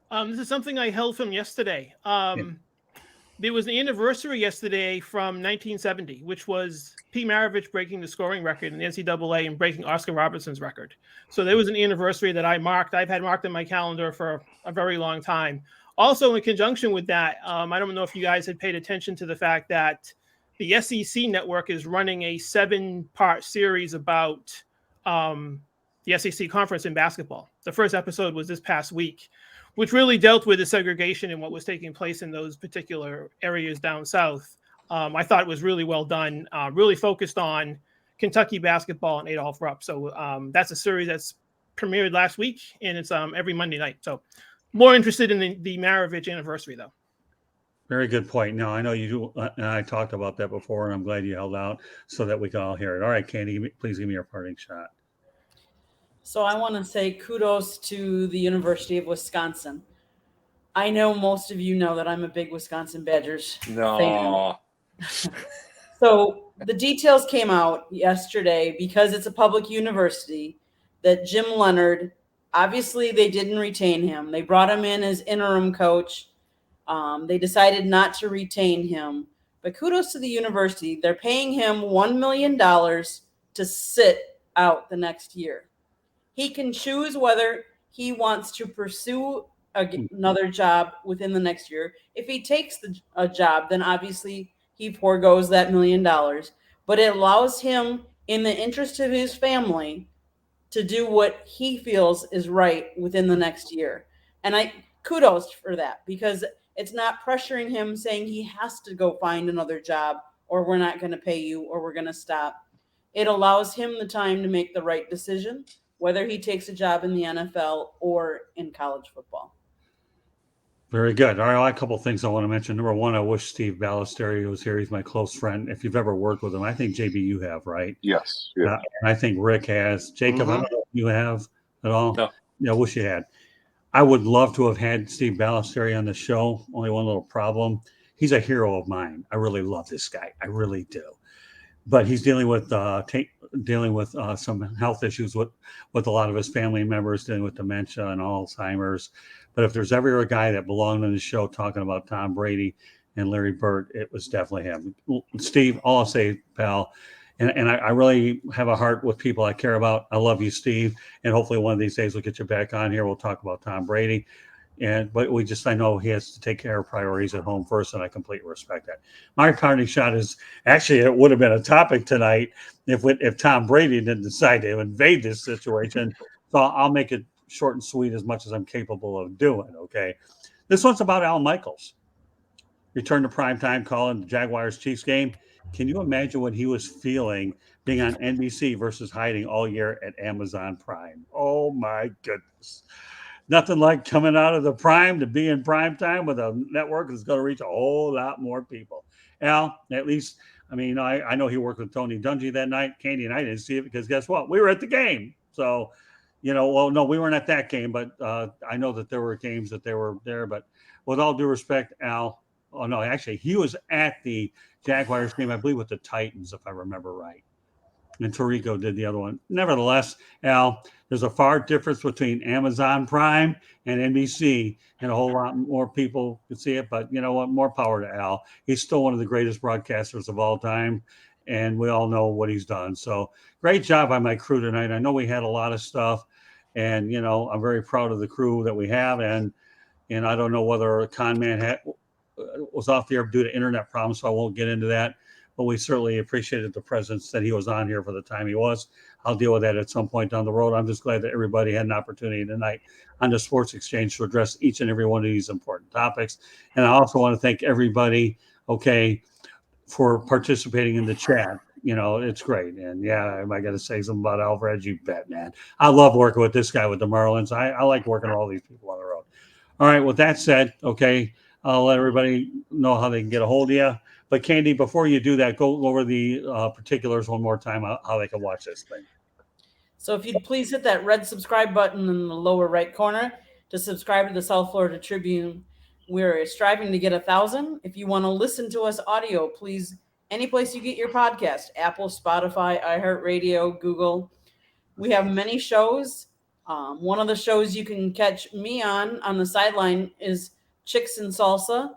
Speaker 2: This is something I held from yesterday. There was an anniversary yesterday from 1970, which was P. Maravich breaking the scoring record in the NCAA and breaking Oscar Robertson's record. So there was an anniversary that I marked. I've had marked in my calendar for a very long time. Also, in conjunction with that, I don't know if you guys had paid attention to the fact that the SEC network is running a 7-part series about the SEC conference in basketball. The first episode was this past week, which really dealt with the segregation and what was taking place in those particular areas down south. I thought it was really well done, really focused on Kentucky basketball and Adolph Rupp. So that's a series that's premiered last week, and it's every Monday night. So more interested in the Maravich anniversary, though.
Speaker 1: Very good point. No, I know you do, and I talked about that before, and I'm glad you held out so that we can all hear it. All right, Candy, please give me your parting shot.
Speaker 4: So I want to say kudos to the University of Wisconsin. I know most of you know that I'm a big Wisconsin Badgers fan. So the details came out yesterday because it's a public university that Jim Leonard, obviously they didn't retain him. They brought him in as interim coach. They decided not to retain him. But kudos to the university. They're paying him $1 million to sit out the next year. He can choose whether he wants to pursue another job within the next year. If he takes a job, then obviously he foregoes that $1 million. But it allows him, in the interest of his family, to do what he feels is right within the next year. And I kudos for that, because it's not pressuring him saying he has to go find another job or we're not going to pay you or we're going to stop. It allows him the time to make the right decision, whether he takes a job in the NFL or in college football.
Speaker 1: Very good. All right, a couple of things I want to mention. Number one, I wish Steve Ballesteri was here. He's my close friend. If you've ever worked with him, I think, JB, you have, right?
Speaker 3: Yes. Yeah.
Speaker 1: And I think Rick has. Jacob, I don't know if you have at all.
Speaker 7: No.
Speaker 1: Yeah, I wish you had. I would love to have had Steve Ballesteri on the show. Only one little problem. He's a hero of mine. I really love this guy. I really do. But he's dealing with some health issues with a lot of his family members, dealing with dementia and Alzheimer's. But if there's ever a guy that belonged on the show talking about Tom Brady and Larry Bird, it was definitely him. Steve, all I'll say, pal, and I really have a heart with people I care about. I love you, Steve, and hopefully one of these days we'll get you back on here. We'll talk about Tom Brady. But I know he has to take care of priorities at home first, and I completely respect that. My parting shot is actually, it would have been a topic tonight if Tom Brady didn't decide to invade this situation. So I'll make it short and sweet as much as I'm capable of doing. Okay, this one's about Al Michaels. Return to primetime calling the Jaguars-Chiefs game. Can you imagine what he was feeling being on NBC versus hiding all year at Amazon Prime? Oh my goodness. Nothing like coming out of the prime to be in prime time with a network that's going to reach a whole lot more people. Al, at least, I mean, I know he worked with Tony Dungy that night. Candy and I didn't see it because guess what? We were at the game. So, well, no, we weren't at that game, but I know that there were games that they were there. But with all due respect, Al, oh, no, actually, he was at the Jaguars game, I believe, with the Titans, if I remember right. And Tirico did the other one. Nevertheless, Al, there's a far difference between Amazon Prime and NBC, and a whole lot more people can see it. But you know what? More power to Al. He's still one of the greatest broadcasters of all time, and we all know what he's done. So great job by my crew tonight. I know we had a lot of stuff, and I'm very proud of the crew that we have. And I don't know whether Con Man was off the air due to internet problems, so I won't get into that. But we certainly appreciated the presence that he was on here for the time he was. I'll deal with that at some point down the road. I'm just glad that everybody had an opportunity tonight on the Sports Exchange to address each and every one of these important topics. And I also want to thank everybody, for participating in the chat. It's great. And yeah, am I going to say something about Alvarez? You bet, man. I love working with this guy with the Marlins. I like working with all these people on the road. All right, with that said, I'll let everybody know how they can get a hold of you. But Candy, before you do that, go over the particulars one more time, how they can watch this thing.
Speaker 4: So if you'd please hit that red subscribe button in the lower right corner to subscribe to the South Florida Tribune. We're striving to get 1,000. If you want to listen to us audio, please, any place you get your podcast, Apple, Spotify, iHeartRadio, Google. We have many shows. One of the shows you can catch me on the sideline is Chicks and Salsa.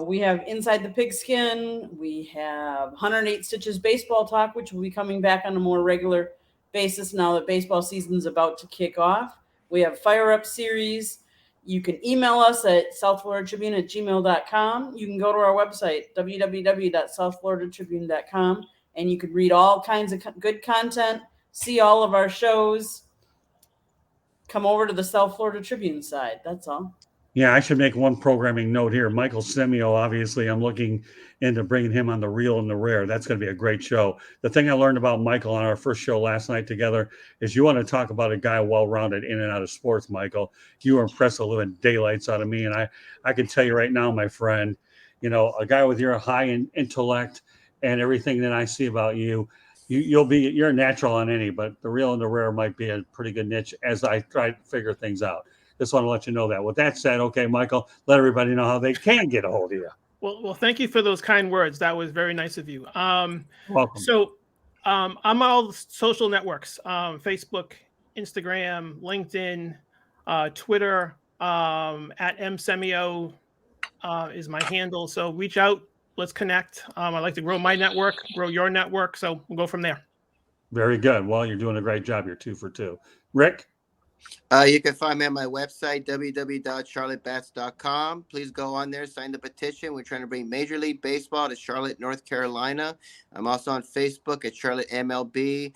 Speaker 4: We have Inside the Pigskin. We have 108 Stitches Baseball Talk, which will be coming back on a more regular basis now that baseball season is about to kick off. We have Fire Up Series. You can email us at southfloridatribune@gmail.com. You can go to our website, www.southfloridatribune.com, and you can read all kinds of good content, see all of our shows. Come over to the South Florida Tribune side. That's all.
Speaker 1: Yeah, I should make one programming note here. Michael Semio, obviously, I'm looking into bringing him on the real and the rare. That's going to be a great show. The thing I learned about Michael on our first show last night together is you want to talk about a guy well-rounded in and out of sports, Michael. You were impressed the living daylights out of me. And I can tell you right now, my friend, a guy with your high intellect and everything that I see about you, you're a natural on any, but the real and the rare might be a pretty good niche as I try to figure things out. Just want to let you know that. With that said, Michael, let everybody know how they can get a hold of you.
Speaker 2: Well, thank you for those kind words. That was very nice of you.
Speaker 1: Welcome.
Speaker 2: So I'm on all the social networks, Facebook, Instagram, LinkedIn, Twitter, at msemio is my handle. So reach out. Let's connect. I'd like to grow my network, grow your network. So we'll go from there.
Speaker 1: Very good. Well, you're doing a great job. You're 2 for 2. Rick?
Speaker 5: You can find me on my website, www.charlottebats.com. Please go on there, sign the petition. We're trying to bring Major League Baseball to Charlotte, North Carolina. I'm also on Facebook at Charlotte MLB,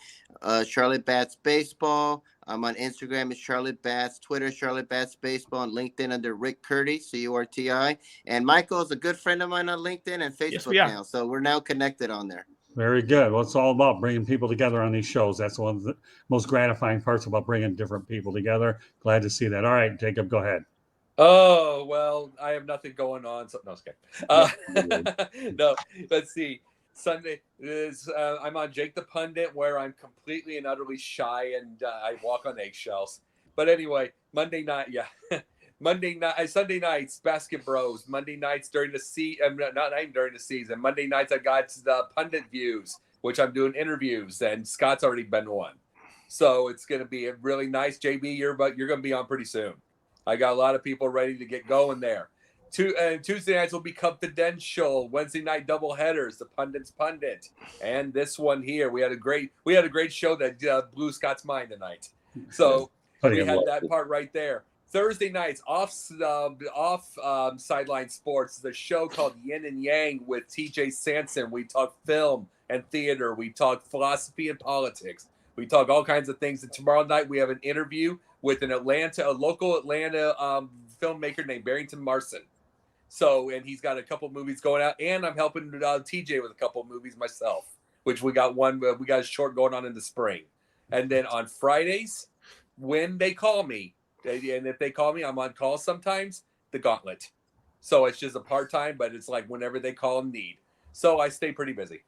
Speaker 5: Charlotte Bats Baseball. I'm on Instagram as Charlotte Bats, Twitter, Charlotte Bats Baseball, and LinkedIn under Rick Curdy, CURTI. And Michael is a good friend of mine on LinkedIn and Facebook now. So we're now connected on there.
Speaker 1: Very good. Well, it's all about bringing people together on these shows. That's one of the most gratifying parts about bringing different people together. Glad to see that. All right, Jacob, go ahead.
Speaker 7: Oh, well, I have nothing going on. So, no, it's okay. No, let's see. Sunday is I'm on Jake the Pundit, where I'm completely and utterly shy and I walk on eggshells. But anyway, Monday night, Sunday nights, Basket Bros. Monday nights during the season, not even during the season. Monday nights I got the Pundit Views, which I'm doing interviews, and Scott's already been one. So it's going to be a really nice. JB, you're going to be on pretty soon. I got a lot of people ready to get going there. Tuesday nights will be confidential. Wednesday night double headers, the Pundit's Pundit, and this one here. We had a great show that blew Scott's mind tonight. So we had that part right there. Thursday nights off Sideline Sports, the show called Yin and Yang with TJ Sanson. We talk film and theater. We talk philosophy and politics. We talk all kinds of things. And tomorrow night we have an interview with a local Atlanta filmmaker named Barrington Marson. So, and he's got a couple movies going out, and I'm helping TJ with a couple movies myself, which we got a short going on in the spring. And then on Fridays, when they call me, and if they call me, I'm on call sometimes, the Gauntlet. So it's just a part-time, but it's like whenever they call and need. So I stay pretty busy.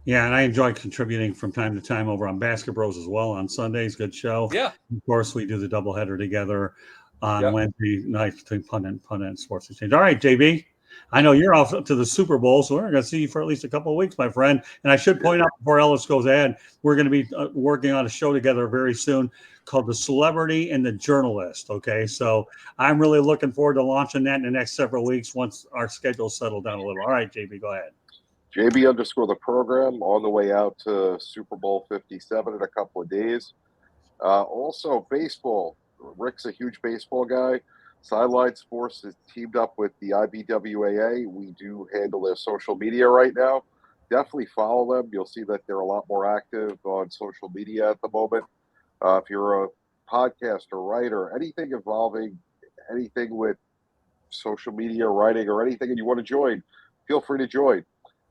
Speaker 1: Yeah, and I enjoy contributing from time to time over on Basket Bros as well on Sundays. Good show.
Speaker 7: Yeah.
Speaker 1: Of course, we do the doubleheader together on Wednesday nights between Pundit and Sports Exchange. All right, JB, I know you're off to the Super Bowl, so we're going to see you for at least a couple of weeks, my friend. And I should point out before Ellis goes ahead, we're going to be working on a show together very soon called The Celebrity and the Journalist. Okay, so I'm really looking forward to launching that in the next several weeks once our schedules settle down a little. All right, JB, go ahead.
Speaker 3: JB_ the program on the way out to Super Bowl 57 in a couple of days. Also, baseball. Rick's a huge baseball guy. Sideline Sports is teamed up with the IBWAA. We do handle their social media right now. Definitely follow them. You'll see that they're a lot more active on social media at the moment. If you're a podcaster, writer, anything involving anything with social media, writing, or anything, and you want to join, feel free to join.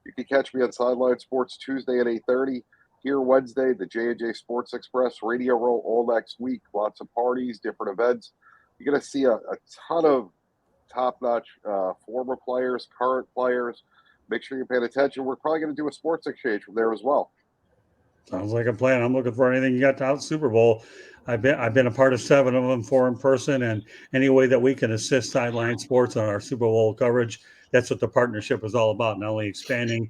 Speaker 3: You can catch me on Sideline Sports Tuesday at 8:30. Here Wednesday, the J&J Sports Express radio roll all next week. Lots of parties, different events. You're going to see a ton of top-notch former players, current players. Make sure you're paying attention. We're probably going to do a sports exchange from there as well.
Speaker 1: Sounds like a plan. I'm looking for anything you got out Super Bowl. I've been a part of 7 of them, 4 in person, and any way that we can assist Sideline Sports on our Super Bowl coverage, that's what the partnership is all about. Not only expanding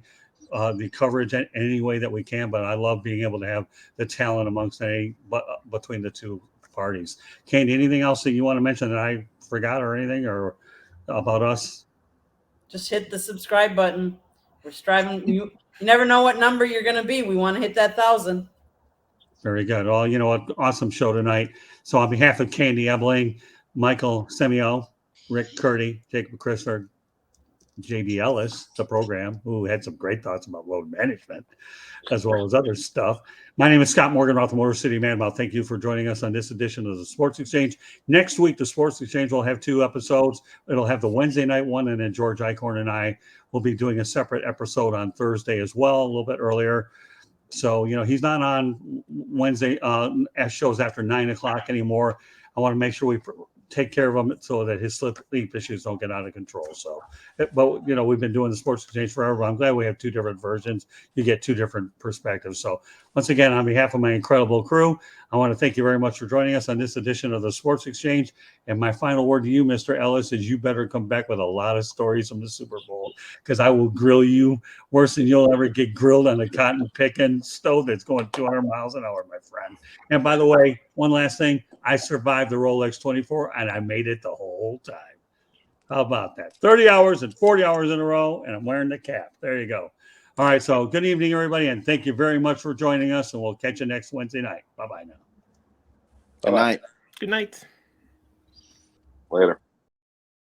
Speaker 1: the coverage in any way that we can, but I love being able to have the talent amongst between the two parties. Candy, anything else that you want to mention that I forgot or anything or about us?
Speaker 4: Just hit the subscribe button. We're striving. You never know what number you're going to be. We want to hit that 1,000.
Speaker 1: Very good. Well, you know what? Awesome show tonight. So on behalf of Candy Ebling, Michael Semio, Rick Curdy, Jacob Christopher, JD Ellis, the program, who had some great thoughts about load management, as well as other stuff. My name is Scott Morgan, Roth Motor City Man. Well, thank you for joining us on this edition of the Sports Exchange. Next week, the Sports Exchange will have 2 episodes. It'll have the Wednesday night one, and then George Eichhorn and I will be doing a separate episode on Thursday as well, a little bit earlier. So, you know, he's not on Wednesday shows after 9 o'clock anymore. I want to make sure we take care of him so that his sleep issues don't get out of control. So, but, you know, we've been doing the Sports Exchange forever. I'm glad we have 2 different versions. You get 2 different perspectives. So once again, on behalf of my incredible crew, I want to thank you very much for joining us on this edition of the Sports Exchange. And my final word to you, Mr. Ellis, is you better come back with a lot of stories from the Super Bowl, because I will grill you worse than you'll ever get grilled on a cotton picking stove that's going 200 miles an hour, my friend. And by the way, one last thing, I survived the Rolex 24 and I made it the whole time. How about that? 30 hours and 40 hours in a row, and I'm wearing the cap. There you go. All right, so good evening, everybody, and thank you very much for joining us, and we'll catch you next Wednesday night. Bye-bye now.
Speaker 5: Good night.
Speaker 2: Good night.
Speaker 3: Later.